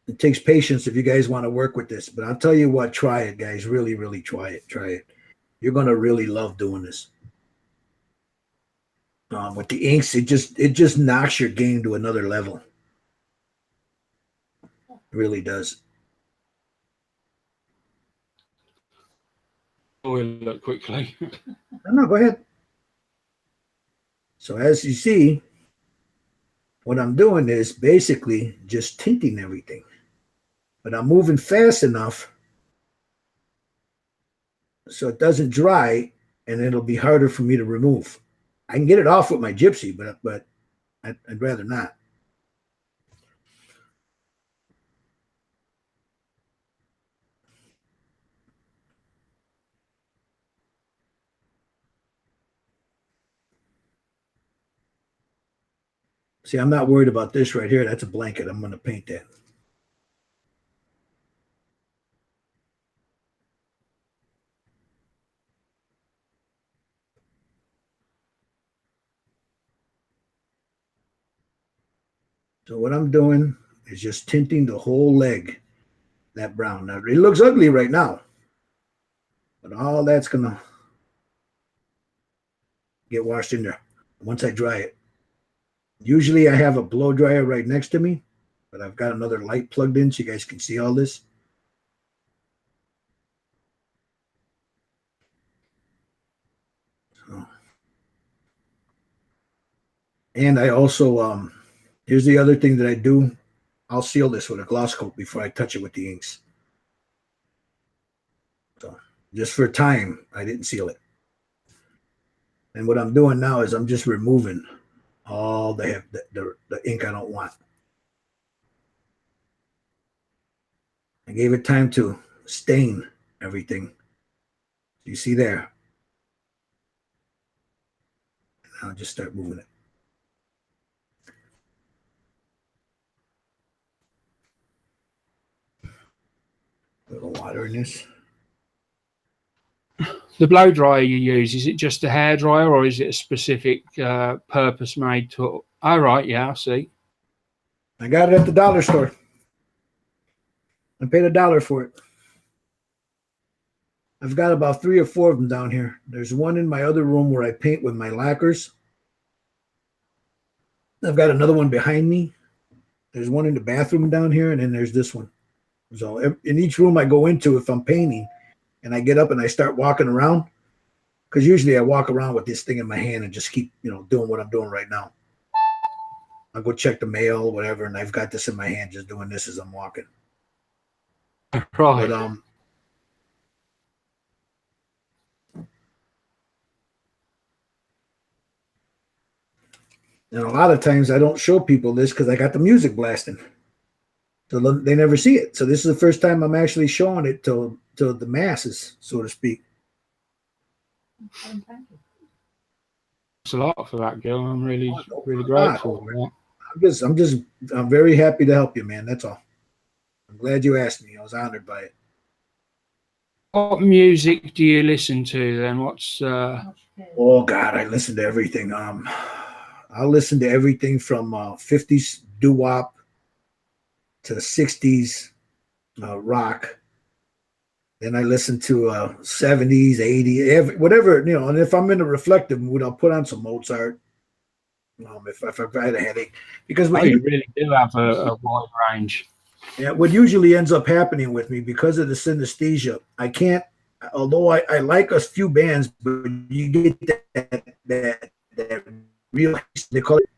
It takes patience if you guys want to work with this. But I'll tell you what, try it, guys. Really, really try it. Try it. You're going to really love doing this. With the inks, it just knocks your game to another level. It really does. We'll look quickly. No, go ahead. So as you see, what I'm doing is basically just tinting everything. But I'm moving fast enough so it doesn't dry, and it'll be harder for me to remove. I can get it off with my gypsy, but I'd rather not. See, I'm not worried about this right here. That's a blanket. I'm going to paint that. So what I'm doing is just tinting the whole leg, that brown. Now, it looks ugly right now, but all that's going to get washed in there once I dry it. Usually I have a blow dryer right next to me, but I've got another light plugged in so you guys can see all this. So. And I also, here's the other thing that I do. I'll seal this with a gloss coat before I touch it with the inks. So just for time, I didn't seal it. And what I'm doing now is I'm just removing all the ink I don't want. I gave it time to stain everything. You see there. And I'll just start moving it. A little water in this. The blow dryer you use, is it just a hair dryer or is it a specific purpose made tool? Oh, right, yeah, I see. I got it at the dollar store. I paid $1 for it. I've got about 3 or 4 of them down here. There's one in my other room where I paint with my lacquers. I've got another one behind me. There's one in the bathroom down here, and then there's this one. So in each room I go into, if I'm painting, and I get up and I start walking around, because usually I walk around with this thing in my hand and just keep, doing what I'm doing right now. I'll go check the mail, whatever, and I've got this in my hand, just doing this as I'm walking. Right. But, and a lot of times I don't show people this because I got the music blasting. So they never see it. So this is the first time I'm actually showing it to the masses, so to speak. Thank you. Thanks a lot for that, Gil. I'm really grateful for that. I'm very happy to help you, man. That's all. I'm glad you asked me. I was honored by it. What music do you listen to then? What's Oh God, I listen to everything. I listen to everything from 50s doo-wop to 60s rock. Then I listen to 70s, 80s, whatever, and if I'm in a reflective mood, I'll put on some Mozart. If I've got a headache. Because you really do have a wide range. Yeah, what usually ends up happening with me, because of the synesthesia, I can't, although I like a few bands, but you get that real, they call it,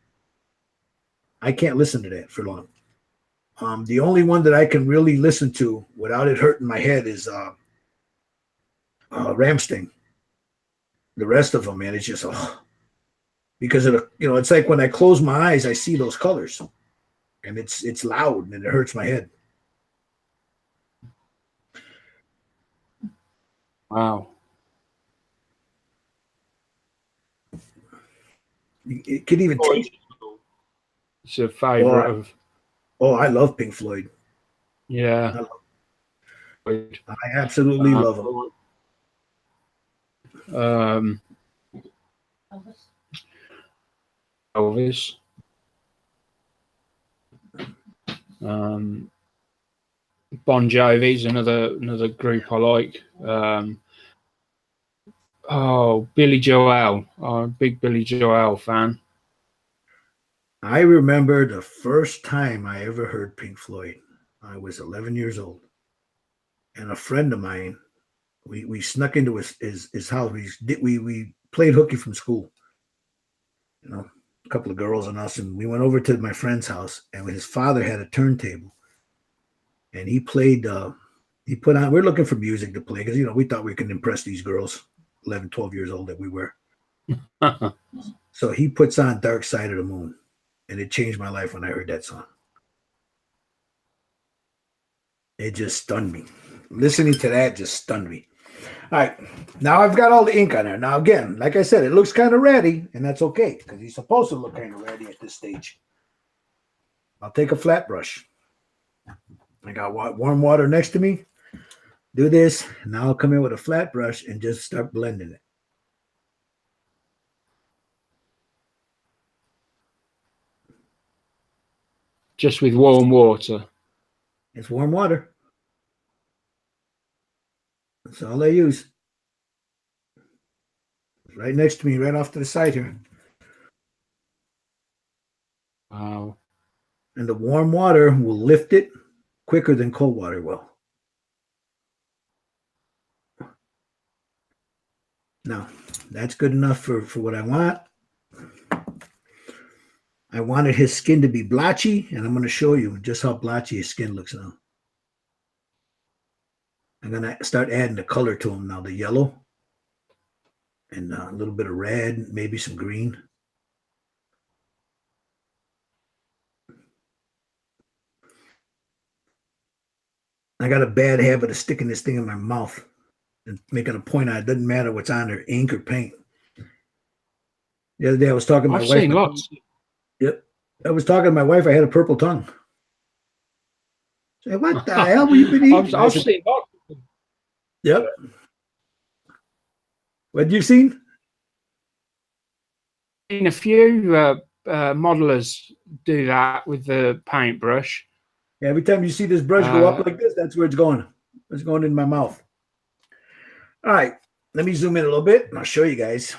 I can't listen to that for long. The only one that I can really listen to without it hurting my head is Ramstein. The rest of them, man, it's just because of it's like when I close my eyes, I see those colors, and it's loud and it hurts my head. Wow. It could even take. It's a favorite of. Oh, I love Pink Floyd. Yeah. I absolutely love them. Elvis. Bon Jovi's another group I like. Billy Joel. I'm a big Billy Joel fan. I remember the first time I ever heard Pink Floyd. I was 11 years old, and a friend of mine, we snuck into his house. We played hooky from school, a couple of girls and us, and we went over to my friend's house, and his father had a turntable, and he played. He put on. We're looking for music to play because we thought we could impress these girls, 11, 12 years old that we were. So he puts on Dark Side of the Moon. And it changed my life when I heard that song. It just stunned me. Listening to that just stunned me. All right. Now I've got all the ink on there. Now, again, like I said, it looks kind of ratty, and that's okay because he's supposed to look kind of ratty at this stage. I'll take a flat brush. I got warm water next to me. Do this. Now I'll come in with a flat brush and just start blending it. Just with warm water. It's warm water. That's all I use. It's right next to me, right off to the side here. Wow. And the warm water will lift it quicker than cold water will. Now, that's good enough for what I want. I wanted his skin to be blotchy, and I'm going to show you just how blotchy his skin looks now. I'm going to start adding the color to him now, the yellow and a little bit of red, maybe some green. I got a bad habit of sticking this thing in my mouth and making a point on it. It doesn't matter what's on there, ink or paint. The other day I was talking to my wife. I've seen lots. Yep. I was talking to my wife. I had a purple tongue. Say, what the hell have you been eating? I've seen lots. Yep. What have you seen? Seen a few modelers do that with the paintbrush. Yeah, every time you see this brush go up like this, that's where it's going. It's going in my mouth. All right. Let me zoom in a little bit and I'll show you guys.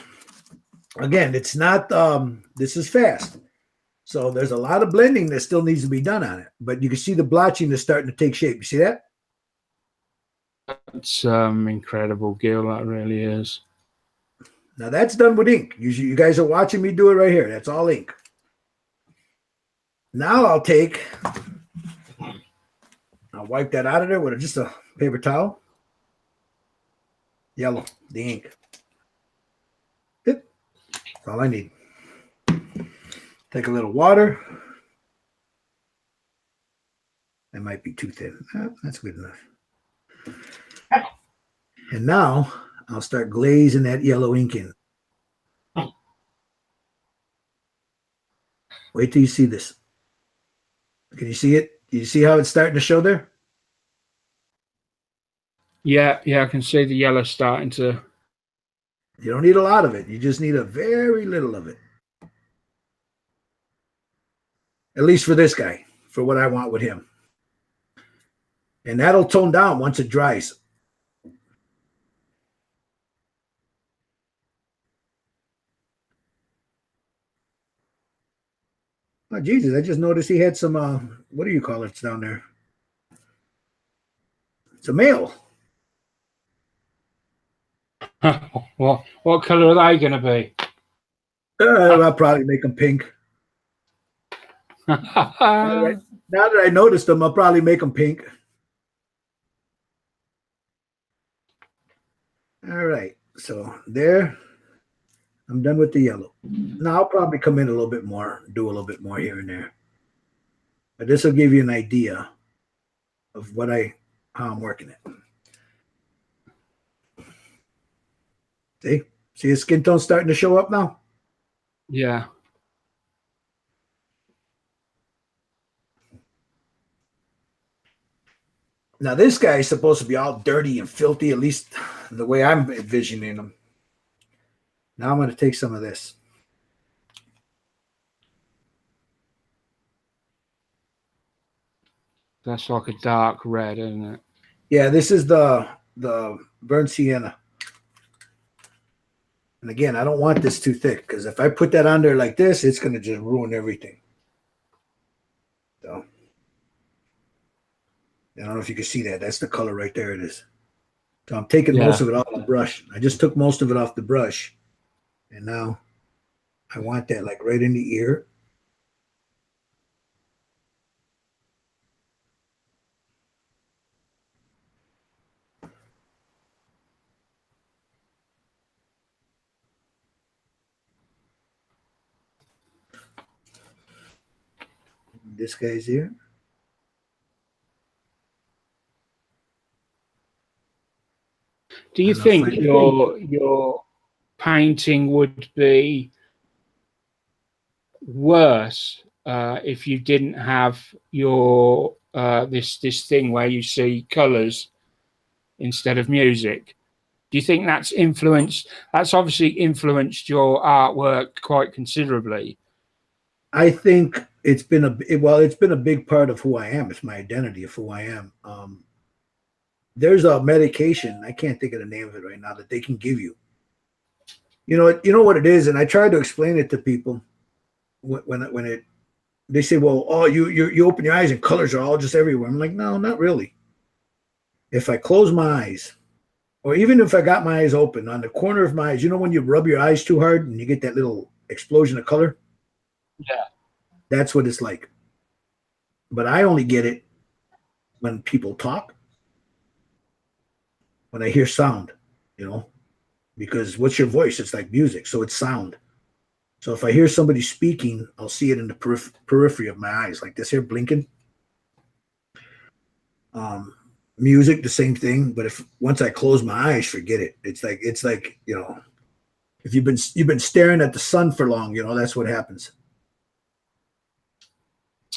Again, it's not, this is fast. So there's a lot of blending that still needs to be done on it, but you can see the blotching is starting to take shape. You see that? It's incredible, Gil. That really is. Now that's done with ink. You guys are watching me do it right here. That's all ink. Now I'll wipe that out of there with just a paper towel. Yellow, the ink. That's all I need. Take a little water. That might be too thin. That's good enough. And now I'll start glazing that yellow ink in. Wait till you see this. Can you see it? Do you see how it's starting to show there? Yeah, I can see the yellow starting to. You don't need a lot of it. You just need a very little of it. At least for this guy, for what I want with him. And that'll tone down once it dries. Oh, Jesus, I just noticed he had some, what do you call it down there? It's a male. What color are they going to be? I'll probably make them pink. Now that I noticed them, I'll probably make them pink. All right, so there, I'm done with the yellow. Now I'll probably come in a little bit more, do a little bit more here and there. But this will give you an idea of how I'm working it. See his skin tone starting to show up now? Yeah. Now this guy is supposed to be all dirty and filthy, at least the way I'm envisioning him. Now I'm going to take some of this. That's like a dark red, isn't it? Yeah, this is the burnt sienna. And again, I don't want this too thick because if I put that on there like this, it's going to just ruin everything. So I don't know if you can see that. That's the color right there. It is. So I'm taking most of it off the brush. I just took most of it off the brush. And now I want that like right in the ear. This guy's here. Do you think your painting would be worse if you didn't have your this thing where you see colors instead of music? Do you think that's obviously influenced your artwork quite considerably? I think it's been a big part of who I am. It's my identity of who I am. There's a medication, I can't think of the name of it right now, that they can give you. You know what it is, and I try to explain it to people when they say, well, oh, you open your eyes and colors are all just everywhere. I'm like, no, not really. If I close my eyes, or even if I got my eyes open, on the corner of my eyes, when you rub your eyes too hard and you get that little explosion of color? Yeah. That's what it's like. But I only get it when people talk, when I hear sound, because what's your voice? It's like music, so it's sound. So if I hear somebody speaking, I'll see it in the periphery of my eyes, like this here blinking. Music, the same thing. But once I close my eyes, forget it. It's like if you've been staring at the sun for long, that's what happens.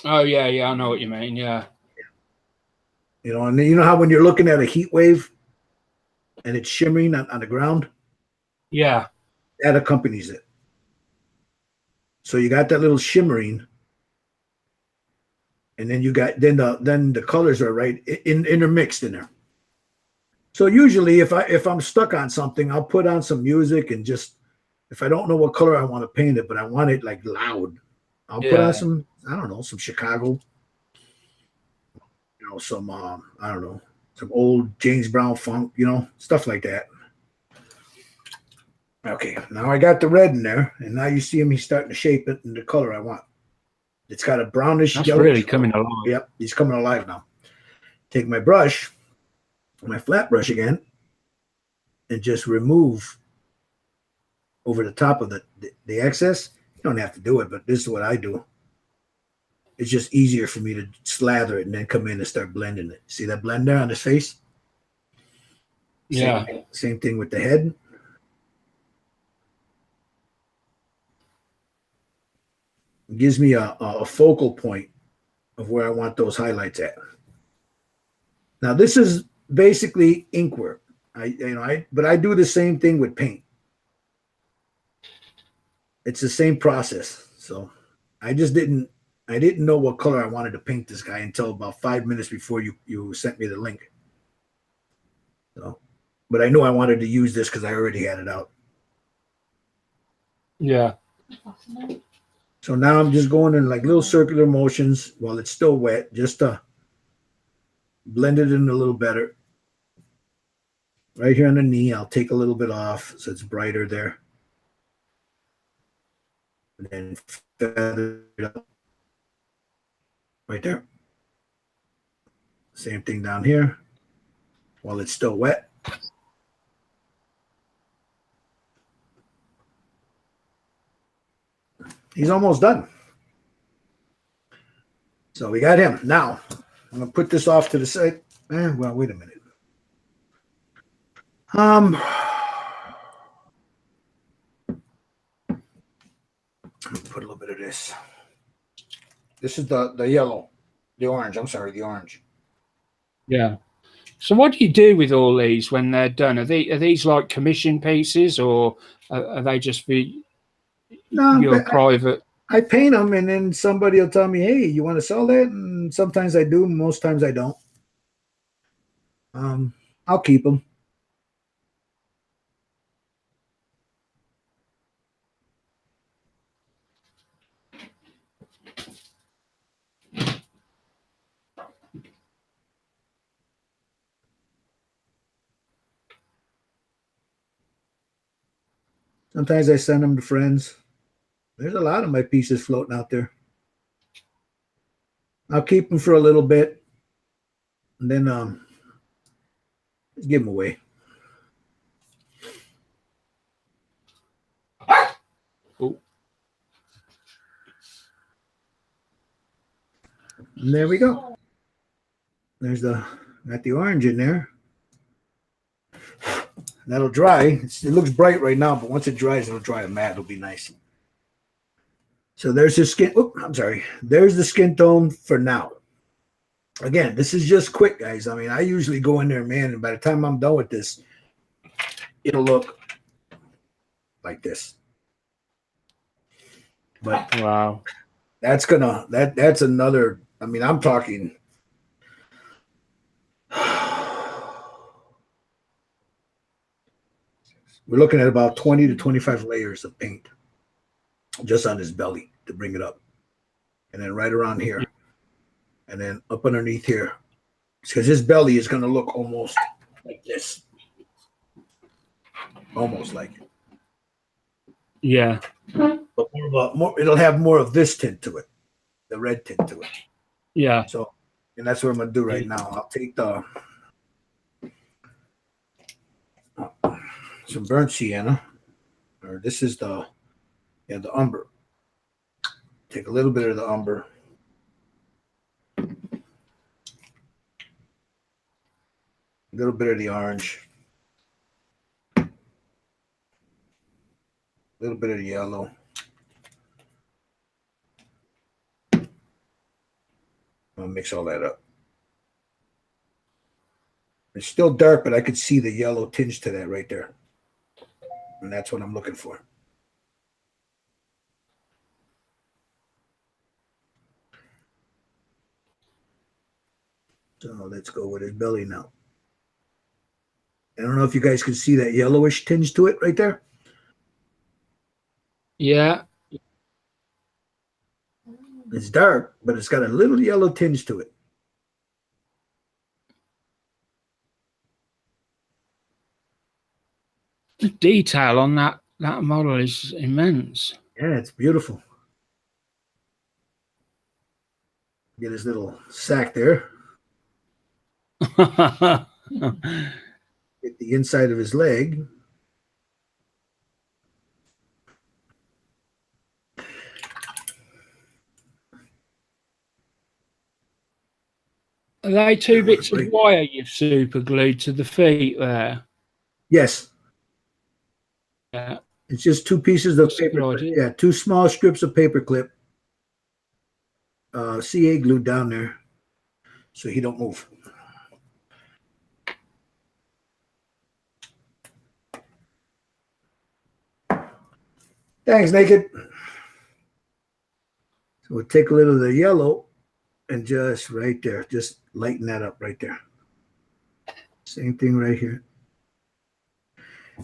Oh yeah, I know what you mean. Yeah. And then how when you're looking at a heat wave and it's shimmering on the ground? Yeah. That accompanies it. So you got that little shimmering, and then you got then the colors are right intermixed in there. So usually if I'm stuck on something, I'll put on some music and just, if I don't know what color I want to paint it, but I want it like loud, I'll put on some, I don't know, some Chicago, you know, some I don't know, some old James Brown funk, you know, stuff like that. Okay, now I got the red in there, and now you see me starting to shape it in the color I want. It's got a brownish That's yellow. really coming alive. Yep, he's coming alive now. Take my brush, my flat brush again, and just remove over the top of the excess. You don't have to do it, but this is what I do. It's just easier for me to slather it and then come in and start blending it. See that blend there on his face? Yeah. Same thing with the head. It gives me a focal point of where I want those highlights at. Now this is basically ink work. But I do the same thing with paint. It's the same process. So I didn't know what color I wanted to paint this guy until about 5 minutes before you sent me the link. So, but I knew I wanted to use this because I already had it out. Yeah. So now I'm just going in like little circular motions while it's still wet, just to blend it in a little better. Right here on the knee, I'll take a little bit off so it's brighter there. And then feather it up. Right there. Same thing down here while it's still wet. He's almost done. So we got him. Now, I'm going to put this off to the side. Well, wait a minute. Put a little bit of this. This is the yellow. The orange. I'm sorry, the orange. Yeah. So what do you do with all these when they're done? Are these like commission pieces, or are they just for your private? I paint them, and then somebody will tell me, "Hey, you want to sell that?" And sometimes I do. Most times I don't. I'll keep them. Sometimes I send them to friends. There's a lot of my pieces floating out there. I'll keep them for a little bit, and then give them away. Oh. And there we go. There's got the orange in there. That'll dry. It looks bright right now, but once it dries, it'll dry a matte. It'll be nice. So there's his skin. Oh, I'm sorry. There's the skin tone for now. Again, this is just quick, guys. I mean, I usually go in there, man, and by the time I'm done with this, it'll look like this. But wow, that's another. I mean, I'm talking. We're looking at about 20 to 25 layers of paint just on his belly to bring it up. And then right around here. And then up underneath here. Because his belly is going to look almost like this. Almost like it. Yeah. But it'll have more of this tint to it. The red tint to it. Yeah. So, and that's what I'm going to do right now. I'll take some burnt sienna, or this is the umber. Take a little bit of the umber. A little bit of the orange. A little bit of the yellow. I'll mix all that up. It's still dark, but I could see the yellow tinge to that right there. And that's what I'm looking for. So let's go with his belly now. I don't know if you guys can see that yellowish tinge to it right there. Yeah. It's dark, but it's got a little yellow tinge to it. The detail on that model is immense. Yeah, it's beautiful. Get his little sack there. Get the inside of his leg. Are they two bits of wire you've super glued to the feet there? Yes. Yeah. It's just two pieces of paper clip. Yeah, two small strips of paper clip. CA glued down there so he don't move. Thanks, Naked. So we'll take a little of the yellow and just right there, just lighten that up right there. Same thing right here.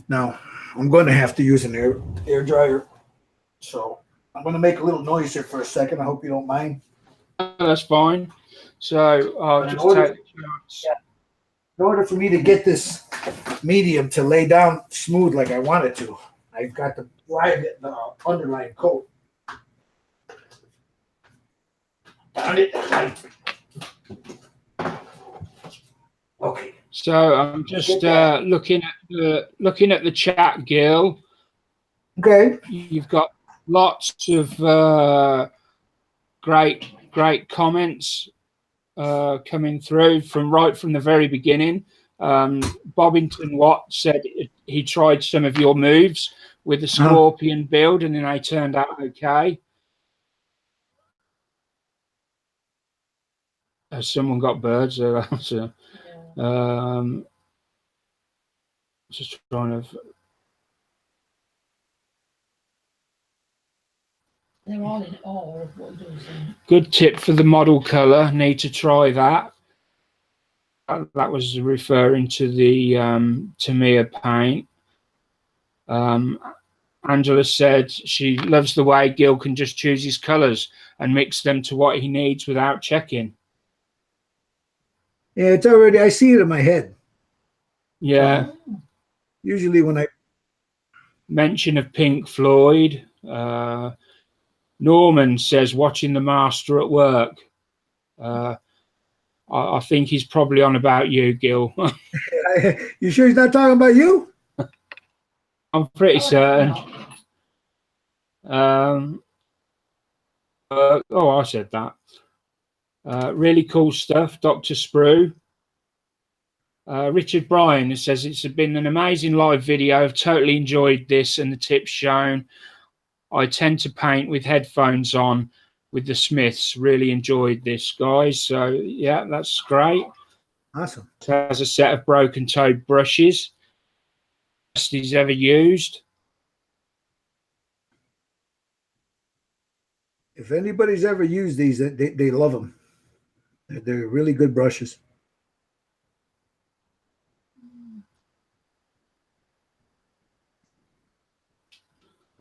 Now, I'm going to have to use an air dryer. So I'm going to make a little noise here for a second. I hope you don't mind. That's fine. So I'll just take the chance. In order for me to get this medium to lay down smooth like I want it to, I've got to dry the underlying coat. Okay. So I'm just looking at the chat, Gil. Okay. You've got lots of great comments coming through right from the very beginning. Bobbington Watt said he tried some of your moves with the Scorpion build and then they turned out okay. Has someone got birds? Just trying to. They're all in awe of what you're doing. Good tip for the model color. Need to try that. That was referring to the Tamiya paint. Angela said she loves the way Gil can just choose his colors and mix them to what he needs without checking. Yeah, it's already, I see it in my head. Yeah. Usually when I mention of Pink Floyd, Norman says watching the master at work. I think he's probably on about you, Gil. You sure he's not talking about you? I'm pretty certain. Oh, I said that. Really cool stuff, Dr. Sprue. Richard Bryan says it's been an amazing live video. I've totally enjoyed this and the tips shown. I tend to paint with headphones on with the Smiths. Really enjoyed this, guys. So yeah, that's great. Awesome. It has a set of broken toed brushes. Best he's ever used. If anybody's ever used these, they love them. They're really good brushes.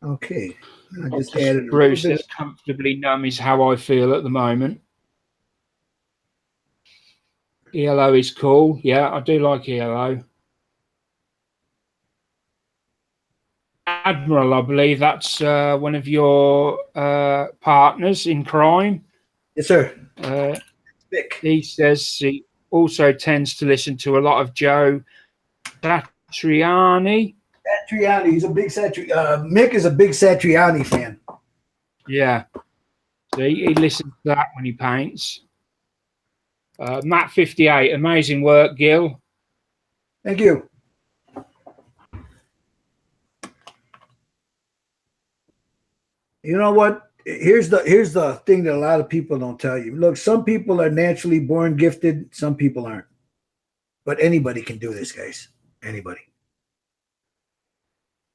Okay. I just added a Bruce says comfortably numb is how I feel at the moment. ELO is cool. Yeah, I do like ELO. Admiral, I believe that's one of your partners in crime. Yes, sir. He says he also tends to listen to a lot of Joe Satriani. Satriani, he's a big Mick is a big Satriani fan. Yeah. So he listens to that when he paints. Matt 58, amazing work, Gil. Thank you. You know what? Here's the thing that a lot of people don't tell you. Look, some people are naturally born gifted, some people aren't. But anybody can do this, guys. Anybody.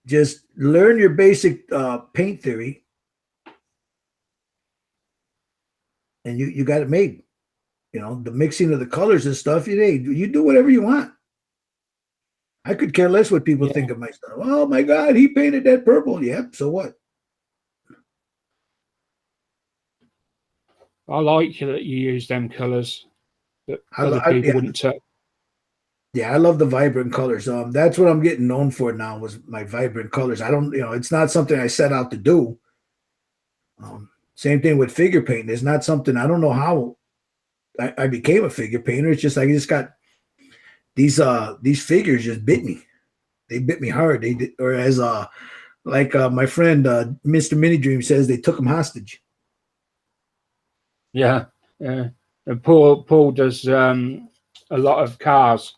Just learn your basic paint theory, and you got it made. You know, the mixing of the colors and stuff. You do whatever you want. I could care less what people think of my stuff. Oh my God, he painted that purple. Yep. So what? I like that you use them colours that other people wouldn't touch. Yeah, I love the vibrant colors. That's what I'm getting known for now, was my vibrant colors. I don't, it's not something I set out to do. Same thing with figure painting. It's not something, I don't know how I became a figure painter. It's just, I just got these figures just bit me. They bit me hard. They did, or as my friend Mr. Mini Dream says, they took him hostage. Yeah, yeah. And Paul does a lot of cars.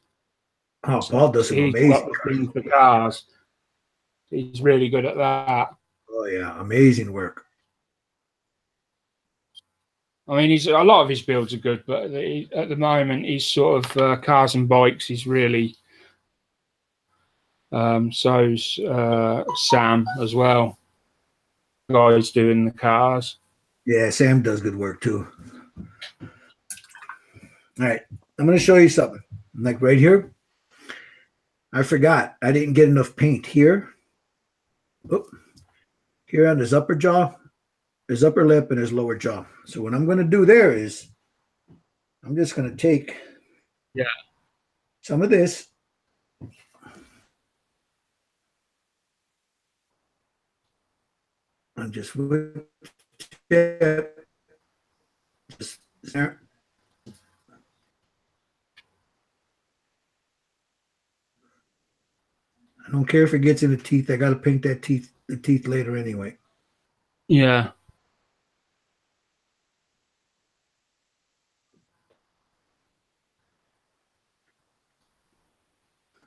Oh, Paul does some amazing things for cars. He's really good at that. Oh yeah, amazing work. I mean, a lot of his builds are good, but at the moment, he's sort of cars and bikes. He's really so's Sam as well. The guy's doing the cars. Yeah, Sam does good work too. All right, I'm going to show you something. Like right here, I forgot. I didn't get enough paint here. Oh, here on his upper jaw, his upper lip, and his lower jaw. So what I'm going to do there is I'm just going to take some of this. And just there. I don't care if it gets in the teeth. I got to paint the teeth later anyway. Yeah.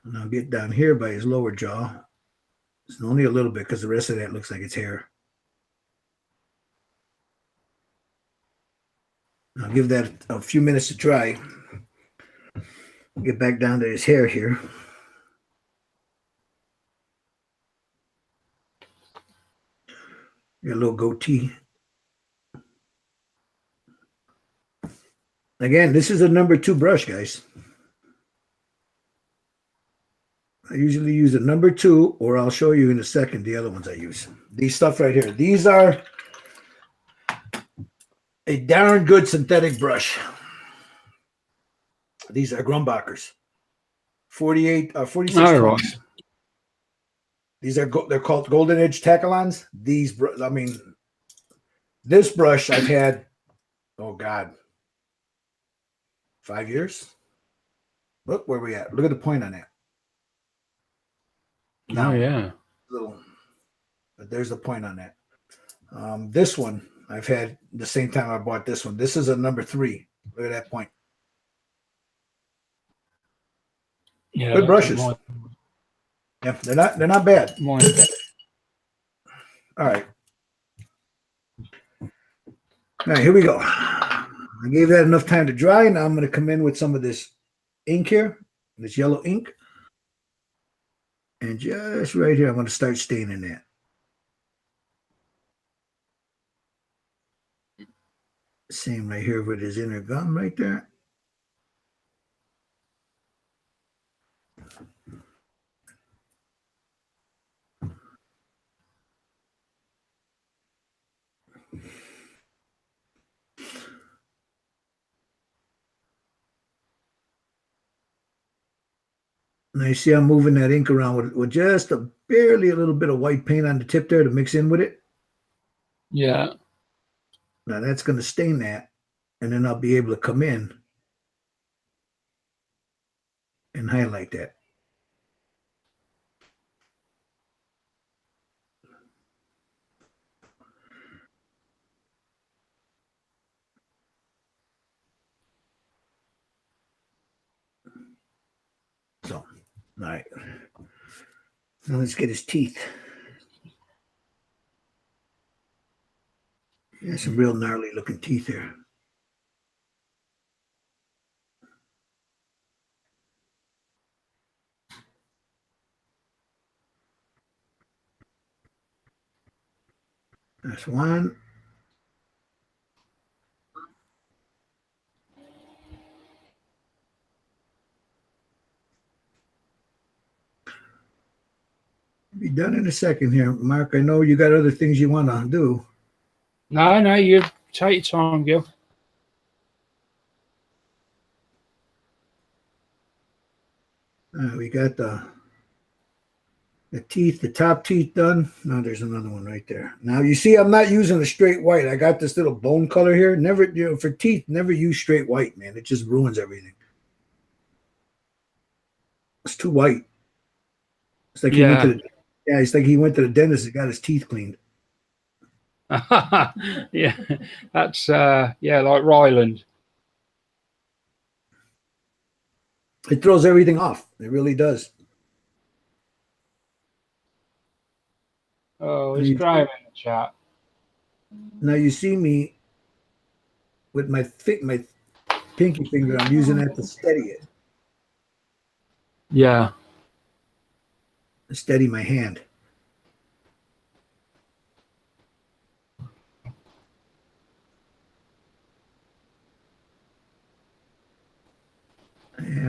And I'll get down here by his lower jaw. It's only a little bit because the rest of that looks like it's hair. I'll give that a few minutes to dry. Get back down to his hair here. Got a little goatee. Again, this is a number 2 brush, guys. I usually use a number 2, or I'll show you in a second the other ones I use. These stuff right here. These are a darn good synthetic brush. These are Grumbacher's. 46 tones. These are they're called Golden Edge Tachalons. This brush I've had, oh God, 5 years. Look where we at. Look at the point on that. Oh yeah. But there's the point on that. This one I've had the same time I bought this one. This is a number 3. Look at that point. Yeah, good brushes. Yeah, they're not bad. All right. All right, here we go. I gave that enough time to dry. Now I'm going to come in with some of this ink here, this yellow ink. And just right here, I'm going to start staining that. Same right here with his inner gum right there. Now you see I'm moving that ink around with just barely a little bit of white paint on the tip there to mix in with it. Yeah. Now that's going to stain that, and then I'll be able to come in and highlight that. So, all right. Now let's get his teeth. He has some real gnarly looking teeth here. That's one. Be done in a second here, Mark. I know you got other things you want to do. No, you take your time, Gil. We got the teeth, the top teeth done. Now there's another one right there. Now you see, I'm not using a straight white. I got this little bone color here. Never, for teeth, never use straight white, man. It just ruins everything. It's too white. It's like he went to the, it's like he went to the dentist and got his teeth cleaned. Yeah, that's like Ryland. It throws everything off. It really does. Oh, it's Graham in the chat. Now you see me with my pinky finger. I'm using that to steady it. Yeah. To steady my hand.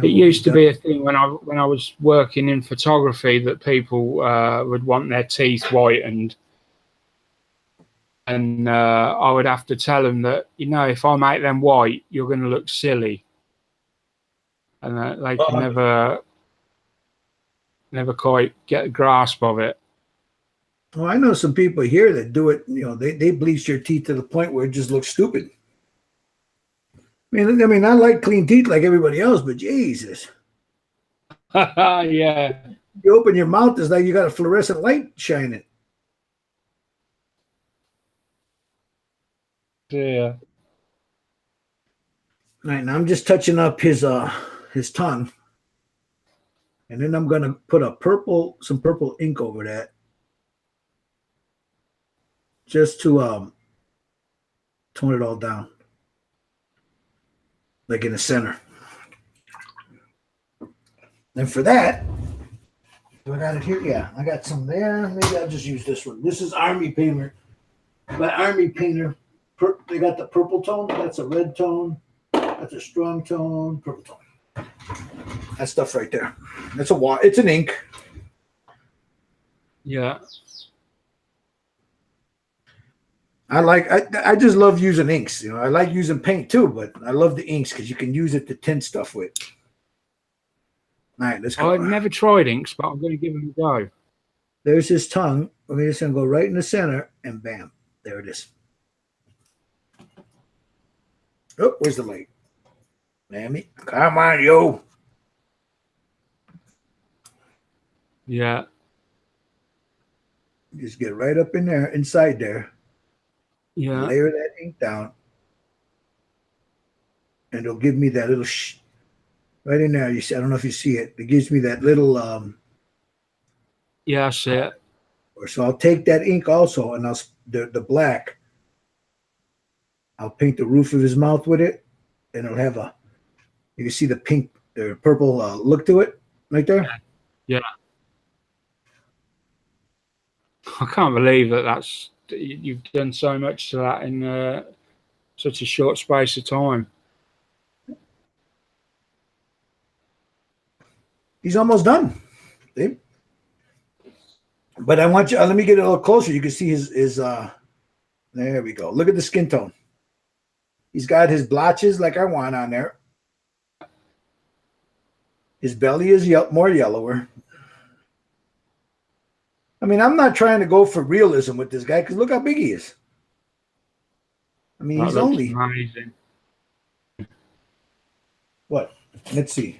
It used to be a thing when I was working in photography that people would want their teeth whitened, and I would have to tell them that, you know, if I make them white, you're going to look silly, and they can never quite get a grasp of it. Well, I know some people here that do it. You know, they bleach their teeth to the point where it just looks stupid. I mean, I like clean teeth like everybody else, but Jesus. Yeah. You open your mouth, it's like you got a fluorescent light shining. Yeah. All right, now I'm just touching up his tongue. And then I'm gonna put some purple ink over that. Just to tone it all down. Like in the center. And for that, do I got it here? Yeah, I got some there. Maybe I'll just use this one. This is Army Painter. By Army Painter. They got the purple tone. That's a red tone. That's a strong tone. Purple tone. That stuff right there. That's it's an ink. Yeah. I just love using inks. You know, I like using paint too, but I love the inks because you can use it to tint stuff with. All right, let's go. I've never tried inks, but I'm going to give them a go. There's his tongue. We're just going to go right in the center, and bam, there it is. Oh, where's the light? Mammy, come on, yo. Yeah. Just get right up in there, inside there. Yeah. Layer that ink down. And it'll give me that little right in there. You see, I don't know if you see it. It gives me that little yeah, I see it. So I'll take that ink also, and the black. I'll paint the roof of his mouth with it, and it'll have you can see the pink or purple look to it right there. Yeah. I can't believe that's you've done so much to that in such a short space of time. He's almost done. See? But I want you. Let me get it a little closer. You can see his. There we go. Look at the skin tone. He's got his blotches like I want on there. His belly is more yellower. I mean, I'm not trying to go for realism with this guy because look how big he is. I mean, he's only amazing. What? Let's see.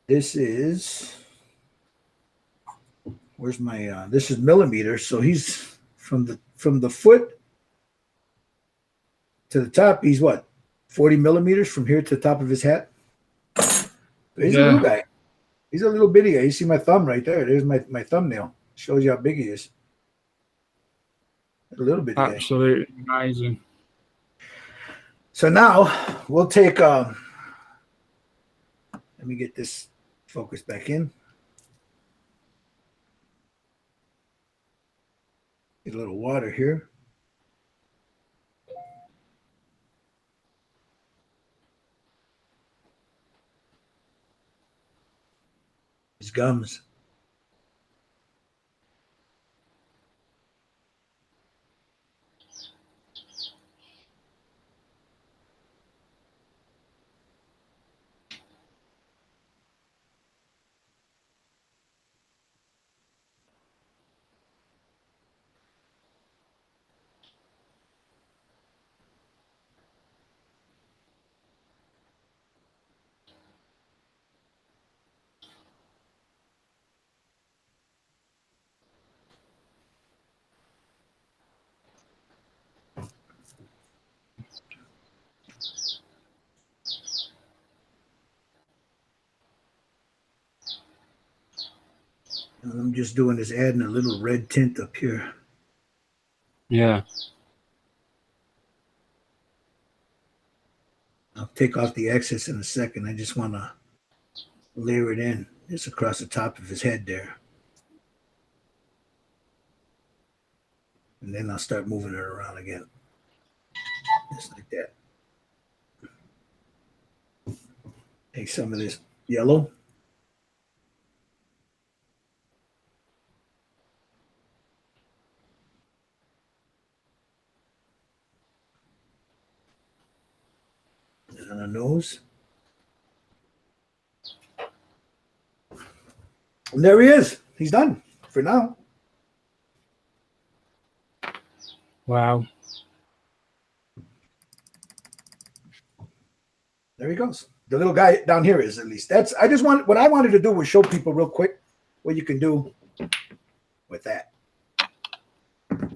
This is where's my this is millimeters, so he's from the foot to the top, he's what, 40 millimeters from here to the top of his hat. He's a little guy. He's a little bitty guy. You see my thumb right there. There's my thumbnail. Shows you how big he is. A little bit. Absolutely amazing. So now we'll take let me get this focus back in. Get a little water here. His gums. And I'm just doing is adding a little red tint up here. Yeah. I'll take off the excess in a second. I just want to layer it in just across the top of his head there. And then I'll start moving it around again. Just like that. Take some of this yellow. And on the nose. And there he is. He's done for now. Wow. There he goes. The little guy down here is, at least. That's what I wanted to do was show people real quick what you can do with that.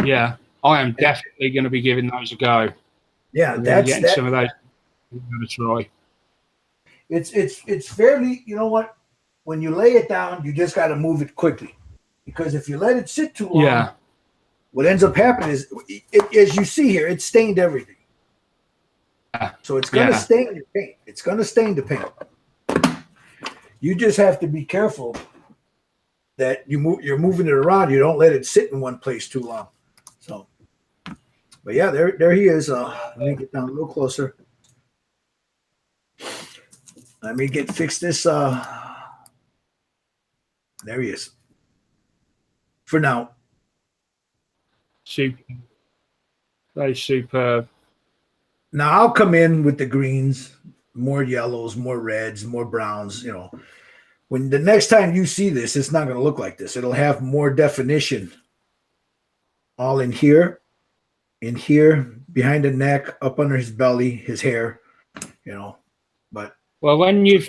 Yeah, I am definitely going to be giving those a go. Yeah, getting some of those. I'm going to try. It's fairly, you know what? When you lay it down, you just got to move it quickly, because if you let it sit too long, what ends up happening is, as you see here, it stained everything. So it's going to stain your paint. It's going to stain the paint. You just have to be careful that you're moving it around. You don't let it sit in one place too long. So, but yeah, there he is. Let me get down a little closer. Let me fix this. There he is. For now. Super. Very superb. Now I'll come in with the greens, more yellows, more reds, more browns. You know, when the next time you see this, it's not going to look like this. It'll have more definition. All in here, behind the neck, up under his belly, his hair. You know, but well, when you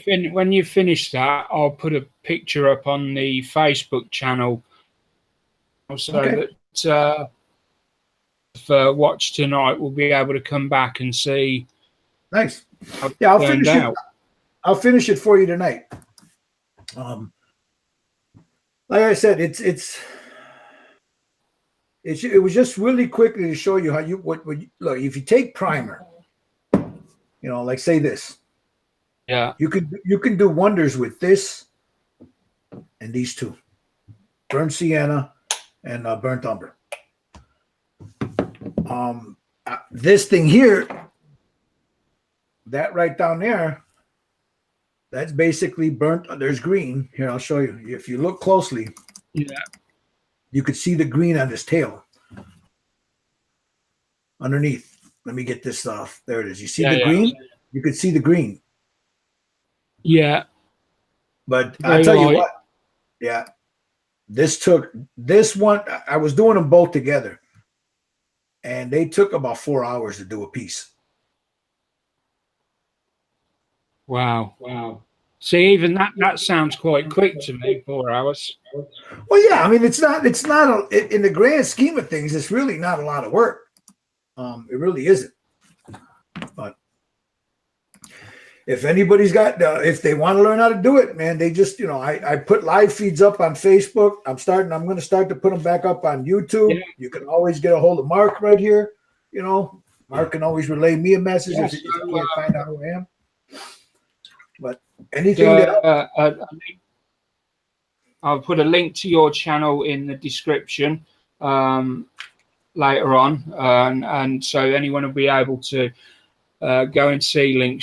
finish that, I'll put a picture up on the Facebook channel, so that. For watch tonight, we'll be able to come back and see. Nice. Yeah, I'll finish it for you tonight. Like I said, it was just really quickly to show you how what look. If you take primer, you know, like say this, you can do wonders with this and these two, burnt sienna and burnt umber. This thing here, that right down there, that's basically burnt. There's green here. I'll show you. If you look closely, you could see the green on his tail underneath. Let me get this off. There it is. You see the green? You could see the green. Yeah. But I'll tell you what. Yeah. This one, I was doing them both together. And they took about 4 hours to do a piece. Wow. See, even that sounds quite quick to me. 4 hours. Well, yeah. I mean, it's not in the grand scheme of things, it's really not a lot of work. It really isn't. But if anybody's got, if they want to learn how to do it, man, they just, you know, I put live feeds up on Facebook. I'm going to start to put them back up on YouTube. Yeah. You can always get a hold of Mark right here. You know, Mark can always relay me a message if you can't find out who I am. But anything I'll put a link to your channel in the description later on, and so anyone will be able to go and see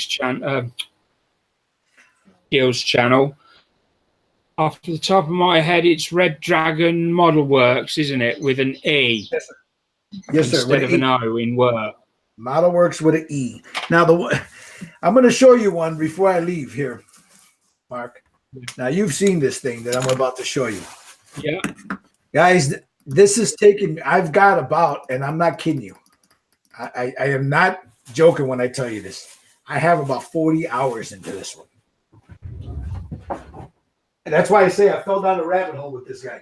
Gil's channel. Off the top of my head, it's Red Dragon Model Works, isn't it? With an E. Yes, sir. Yes, sir. Instead of an O in work. Model Works with an E. Now, I'm going to show you one before I leave here, Mark. Now, you've seen this thing that I'm about to show you. Yeah. Guys, this is taking, I've got about, and I'm not kidding you. I am not joking when I tell you this. I have about 40 hours into this one. And that's why I say I fell down a rabbit hole with this guy.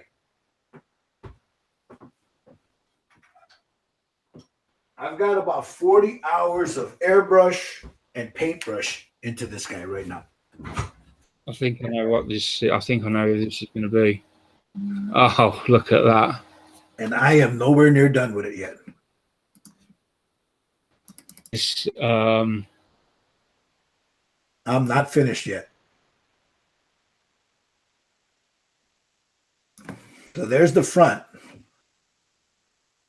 I've got about 40 hours of airbrush and paintbrush into this guy right now. I think I know what this. I think I know who this is going to be. Oh, look at that. And I am nowhere near done with it yet. It's, I'm not finished yet. So there's the front.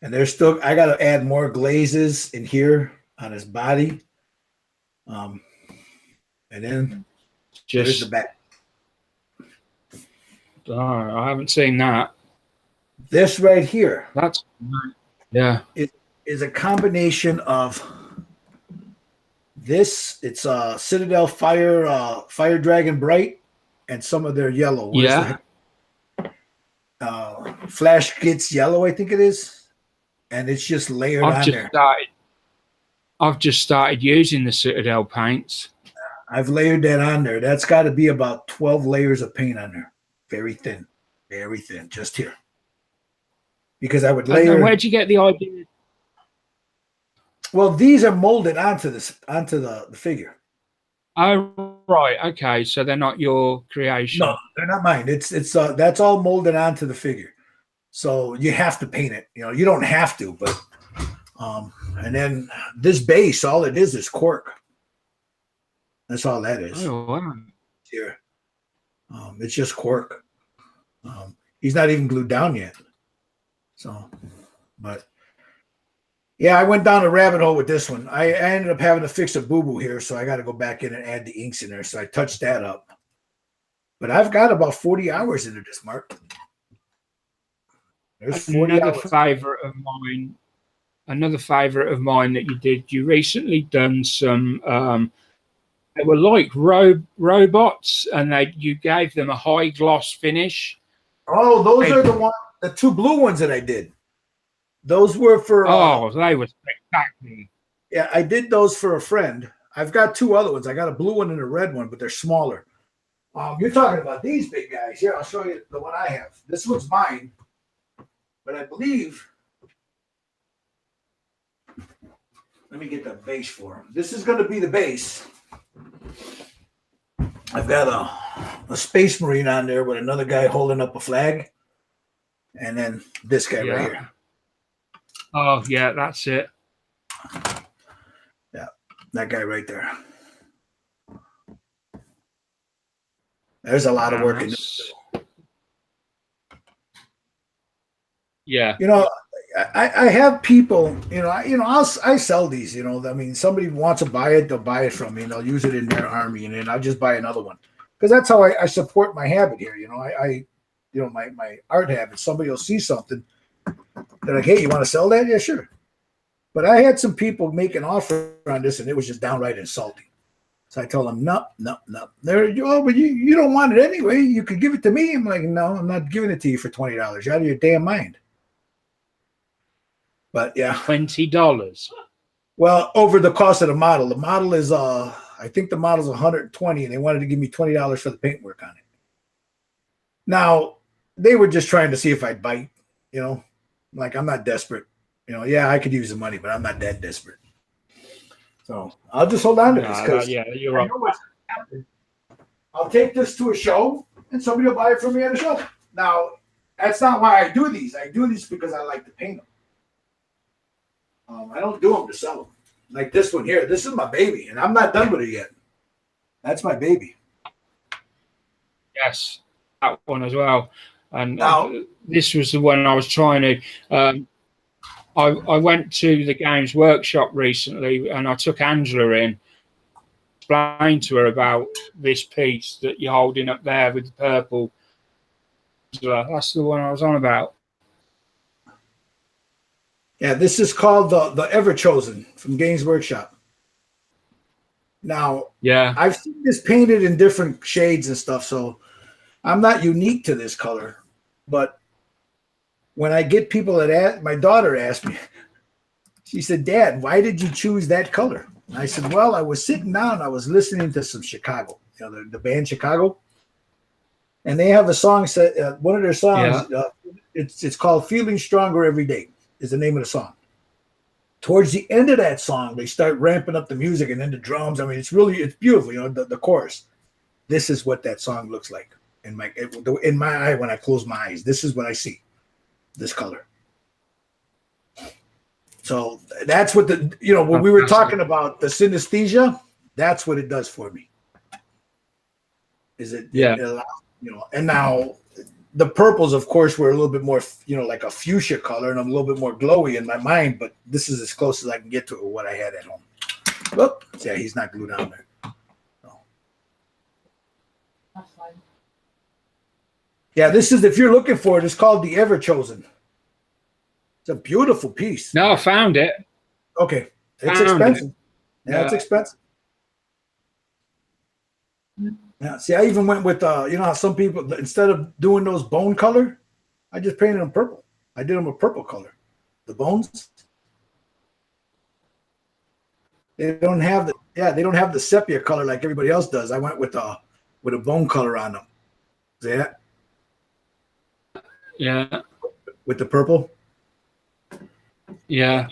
And there's still, I got to add more glazes in here on his body. And then there's the back. Oh, I haven't seen that. This right here. That's, yeah. It is a combination of this. It's Citadel Fire Dragon Bright and some of their yellow. Yeah. Flash Gets Yellow, I think it is. And it's just layered on there. I've just started using the Citadel paints. I've layered that on there. That's got to be about 12 layers of paint on there. Very thin, just here. Because I would layer. And where'd you get the idea? Well, these are molded onto the figure. Oh, right. Okay, so they're not your creation. No, they're not mine. It's that's all molded onto the figure. So you have to paint it. You know, you don't have to, but and then this base, all it is cork. That's all that is. Oh, wow. Here. It's just cork. He's not even glued down yet. So, but yeah, I went down a rabbit hole with this one. I ended up having to fix a boo-boo here, so I got to go back in and add the inks in there. So I touched that up. But I've got about 40 hours into this, Mark. There's 40 another hours. Another favorite of mine that you did. You recently done some. They were like robots, and you gave them a high gloss finish. Oh, those are the two blue ones that I did. Those were for. They were spectacular. Yeah, I did those for a friend. I've got two other ones. I got a blue one and a red one, but they're smaller. You're talking about these big guys. Here, I'll show you the one I have. This one's mine, but I believe. Let me get the base for him. This is going to be the base. I've got a Space Marine on there with another guy holding up a flag, and then this guy right here. Oh yeah, that's it. Yeah, that guy right there. There's a lot of work in this. Yeah, you know, I have people. I sell these. You know, I mean, somebody wants to buy it, they'll buy it from me, and they'll use it in their army, and then I'll just buy another one because that's how I support my habit here. You know, my art habit. Somebody will see something, they're like, "Hey, you want to sell that?" Yeah, sure. But I had some people make an offer on this, and it was just downright insulting. So I told them, no. But you don't want it anyway. You could give it to me. I'm like, no, I'm not giving it to you for $20. You're out of your damn mind. But yeah, $20. Well, over the cost of the model. The model is I think the model's $120, and they wanted to give me $20 for the paintwork on it. Now, they were just trying to see if I'd bite, you know. Like, I'm not desperate. You know, yeah, I could use the money, but I'm not that desperate. So I'll just hold on to this because you're right. I'll take this to a show and somebody will buy it from me at a show. Now, that's not why I do these. I do these because I like to paint them. I don't do them to sell them. Like this one here. This is my baby, and I'm not done with it yet. That's my baby. Yes, that one as well. And now, this was the one I was trying to. I went to the Games Workshop recently, and I took Angela in, explained to her about this piece that you're holding up there with the purple. That's the one I was on about. Yeah, this is called the Ever Chosen from Games Workshop. Now, yeah, I've seen this painted in different shades and stuff, so I'm not unique to this color. But when I get people that my daughter asked me, she said, "Dad, why did you choose that color?" And I said, "Well, I was sitting down, I was listening to some Chicago, you know, the band Chicago, and they have a song set. One of their songs, it's called "Feeling Stronger Every Day." Is the name of the song. Towards the end of that song, they start ramping up the music and then the drums. I mean, it's beautiful, you know, the chorus. This is what that song looks like. in my eye when I close my eyes. This is what I see. This color. So that's what when we were talking about the synesthesia, that's what it does for me. Is it? Yeah. It allows, and now the purples, of course, were a little bit more, like a fuchsia color, and I'm a little bit more glowy in my mind. But this is as close as I can get to what I had at home. Look, yeah, he's not glued down there. No. That's fine. Yeah, this is, if you're looking for it, it's called the Ever Chosen. It's a beautiful piece. No, I found it. Okay, it's Found expensive. it. Yeah, it's expensive. Yeah, see, I even went with how some people, instead of doing those bone color, I just painted them purple. I did them a purple color. The bones. They don't have the sepia color like everybody else does. I went with a bone color on them. See that? Yeah. With the purple. Yeah.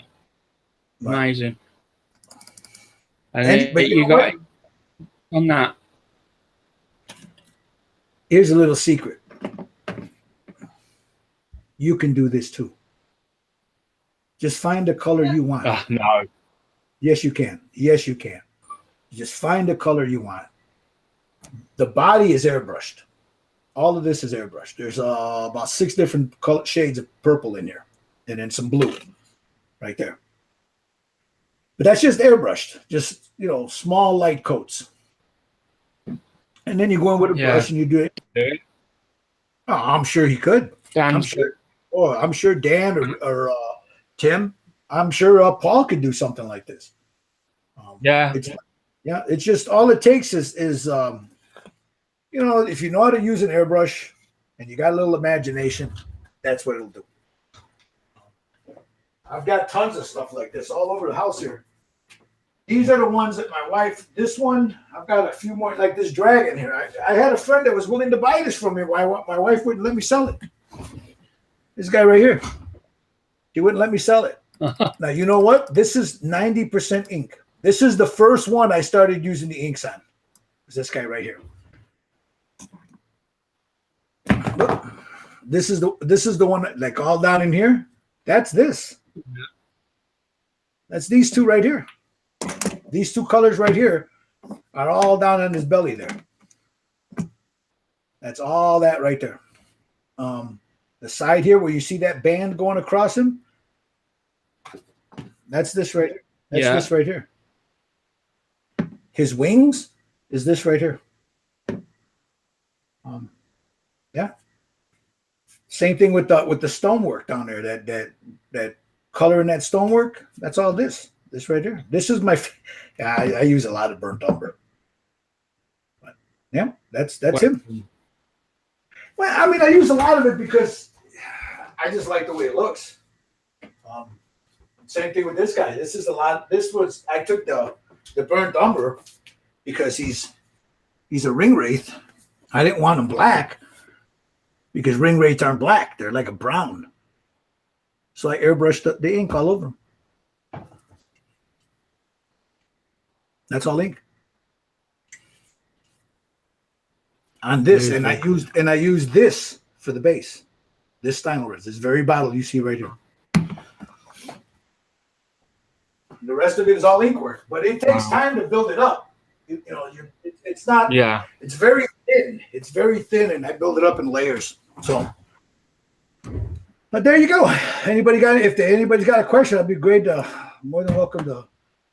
But, Amazing. And then but you got on that. Here's a little secret. You can do this too. Just find the color you want. No. Yes, you can. Yes, you can. Just find the color you want. The body is airbrushed. All of this is airbrushed. There's about 6 different shades of purple in here, and then some blue right there. But that's just airbrushed. Just, small light coats. And then you go in with a brush and you do it. Oh, I'm sure he could. I'm sure Dan or Tim. I'm sure Paul could do something like this. It's just all it takes is if you know how to use an airbrush and you got a little imagination, that's what it'll do. I've got tons of stuff like this all over the house here. These are the ones that my wife, this one, I've got a few more, like this dragon here. I had a friend that was willing to buy this from me. My wife wouldn't let me sell it. This guy right here. He wouldn't let me sell it. Now, you know what? This is 90% ink. This is the first one I started using the inks on. Is this guy right here. Look, this is the one like all down in here. That's this. That's these two right here. These 2 colors right here are all down on his belly there. That's all that right there. The side here where you see that band going across him, that's this right here. That's this right here. His wings is this right here. Yeah. Same thing with the stonework down there. That color in that stonework. That's all this. This right here. This is my. I use a lot of burnt umber. But yeah, that's him. Well, I mean, I use a lot of it because I just like the way it looks. Same thing with this guy. This is a lot. I took the burnt umber because he's a ring wraith. I didn't want him black because ring wraiths aren't black. They're like a brown. So I airbrushed the ink all over him. That's all ink. On this, and I used this for the base. This Steinwurz, this very bottle you see right here. The rest of it is all ink work, but it takes time to build it up. It's not. Yeah. It's very thin. It's very thin, and I build it up in layers. So, but there you go. If anybody's got a question, I'd be more than welcome to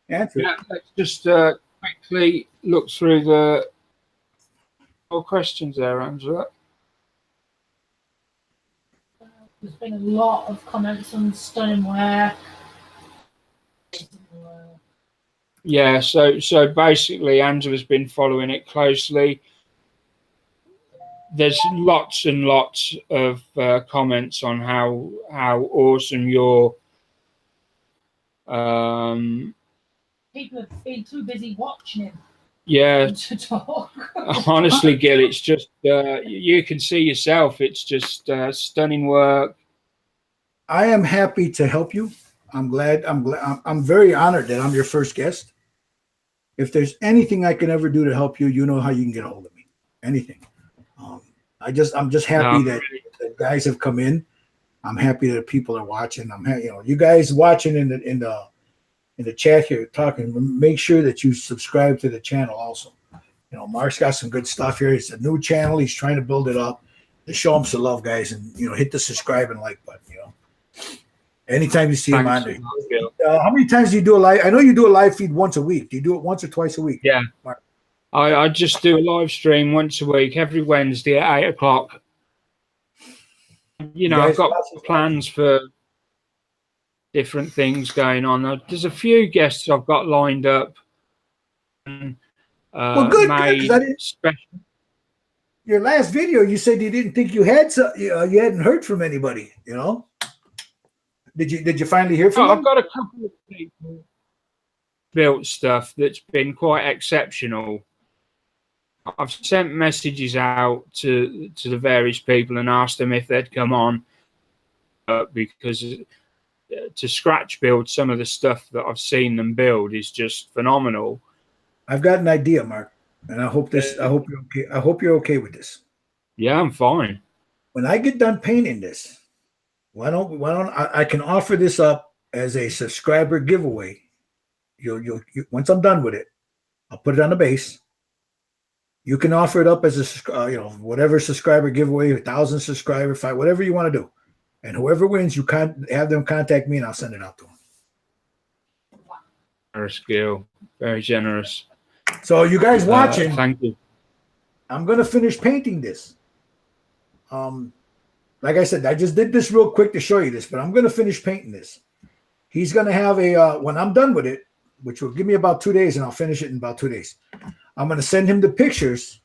answer. Yeah, let's just quickly look through the questions there, Angela. There's been a lot of comments on stoneware. Yeah, so basically Angela's been following it closely. There's lots and lots of comments on how awesome your people have been too busy watching him. Yeah, to talk. Honestly, Gil, it's just you can see yourself. It's just stunning work. I am happy to help you. I'm very honored that I'm your first guest. If there's anything I can ever do to help you, you know how you can get a hold of me. Anything. I'm just happy that the guys have come in. I'm happy that people are watching. You guys watching in the chat here talking. Make sure that you subscribe to the channel also. Mark's got some good stuff here. It's a new channel. He's trying to build it up. To show him some love, guys, and hit the subscribe and like button. Anytime you see him on there. How many times do you do a live? I know you do a live feed once a week. Do you do it once or twice a week? Yeah, Mark? I just do a live stream once a week, every Wednesday at 8 o'clock. I've got plans for different things going on. There's a few guests I've got lined up. Well, good. Your last video, you said you didn't think you hadn't heard from anybody. Did you finally hear from them? I've got a couple of people built stuff that's been quite exceptional. I've sent messages out to the various people and asked them if they'd come on because to scratch build some of the stuff that I've seen them build is just phenomenal. I've got an idea, Mark, and I hope you're okay. I hope you're okay with this. Yeah, I'm fine. When I get done painting this, why don't I can offer this up as a subscriber giveaway. You once I'm done with it, I'll put it on the base. You can offer it up as a whatever subscriber giveaway, 1,000 subscriber fight, whatever you want to do, and whoever wins, you can have them contact me and I'll send it out to them. Generous, Gil. Very generous. So you guys watching? Thank you. I'm gonna finish painting this. Like I said, I just did this real quick to show you this, but I'm gonna finish painting this. He's gonna have when I'm done with it, which will give me about 2 days, and I'll finish it in about 2 days. I'm gonna send him the pictures,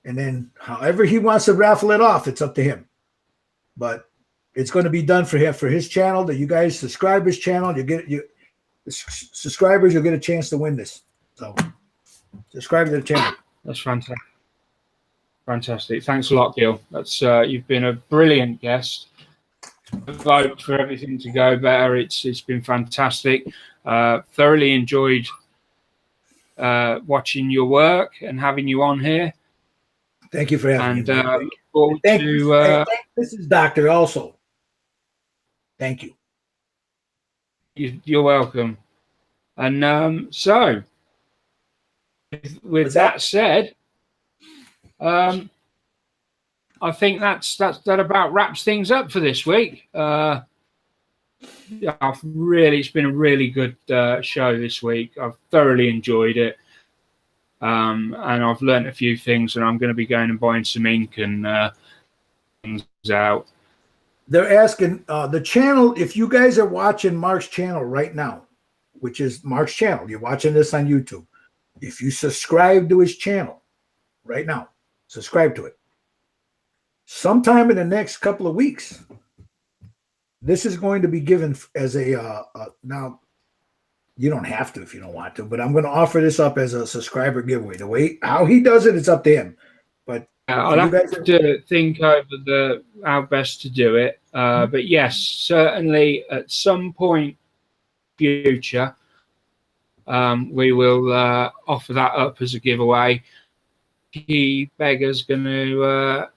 and then however he wants to raffle it off, it's up to him. But it's going to be done for him, for his channel. That you guys subscribe his channel, subscribers, you'll get a chance to win this. So subscribe to the channel. That's fantastic. Fantastic. Thanks a lot, Gil. That's you've been a brilliant guest. Vote for everything to go better. It's been fantastic. Thoroughly enjoyed watching your work and having you on here. Thank you for having me. And thank you. This is Doctor also. Thank you. You're welcome. And so, with that said, I think that about wraps things up for this week. Yeah, it's been a really good show this week. I've thoroughly enjoyed it, and I've learned a few things. And I'm going to be going and buying some ink and things out. They're asking the channel. If you guys are watching Mark's channel right now, which is Mark's channel, you're watching this on YouTube. If you subscribe to his channel right now, subscribe to it. Sometime in the next couple of weeks, this is going to be given as a now you don't have to if you don't want to, but I'm going to offer this up as a subscriber giveaway. The way how he does it, it's up to him. But I'll have to think over how best to do it. But yes, certainly at some point future, we will offer that up as a giveaway. He beggar's going to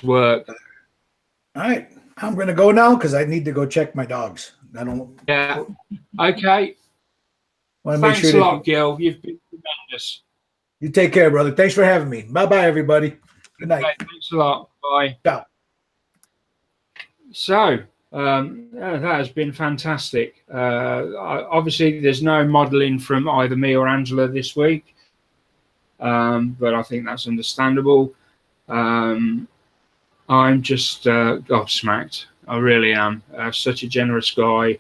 work. All right, I'm going to go now because I need to go check my dogs. I don't. Yeah. Okay. Thanks a lot, Gil. You've been tremendous. You take care, brother. Thanks for having me. Bye-bye, everybody. Good night. Okay, thanks a lot. Bye. Ciao. So that has been fantastic. Obviously, there's no modelling from either me or Angela this week, but I think that's understandable. I'm just gobsmacked. I really am. Such a generous guy,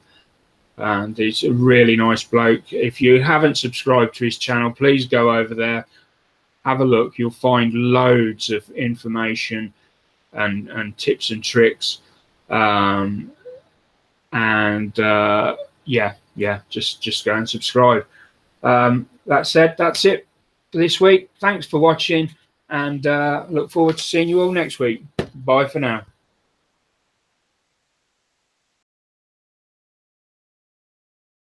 and he's a really nice bloke. If you haven't subscribed to his channel, please go over there, have a look. You'll find loads of information and tips and tricks. Yeah, just go and subscribe. That said, that's it for this week. Thanks for watching, and look forward to seeing you all next week. Bye for now.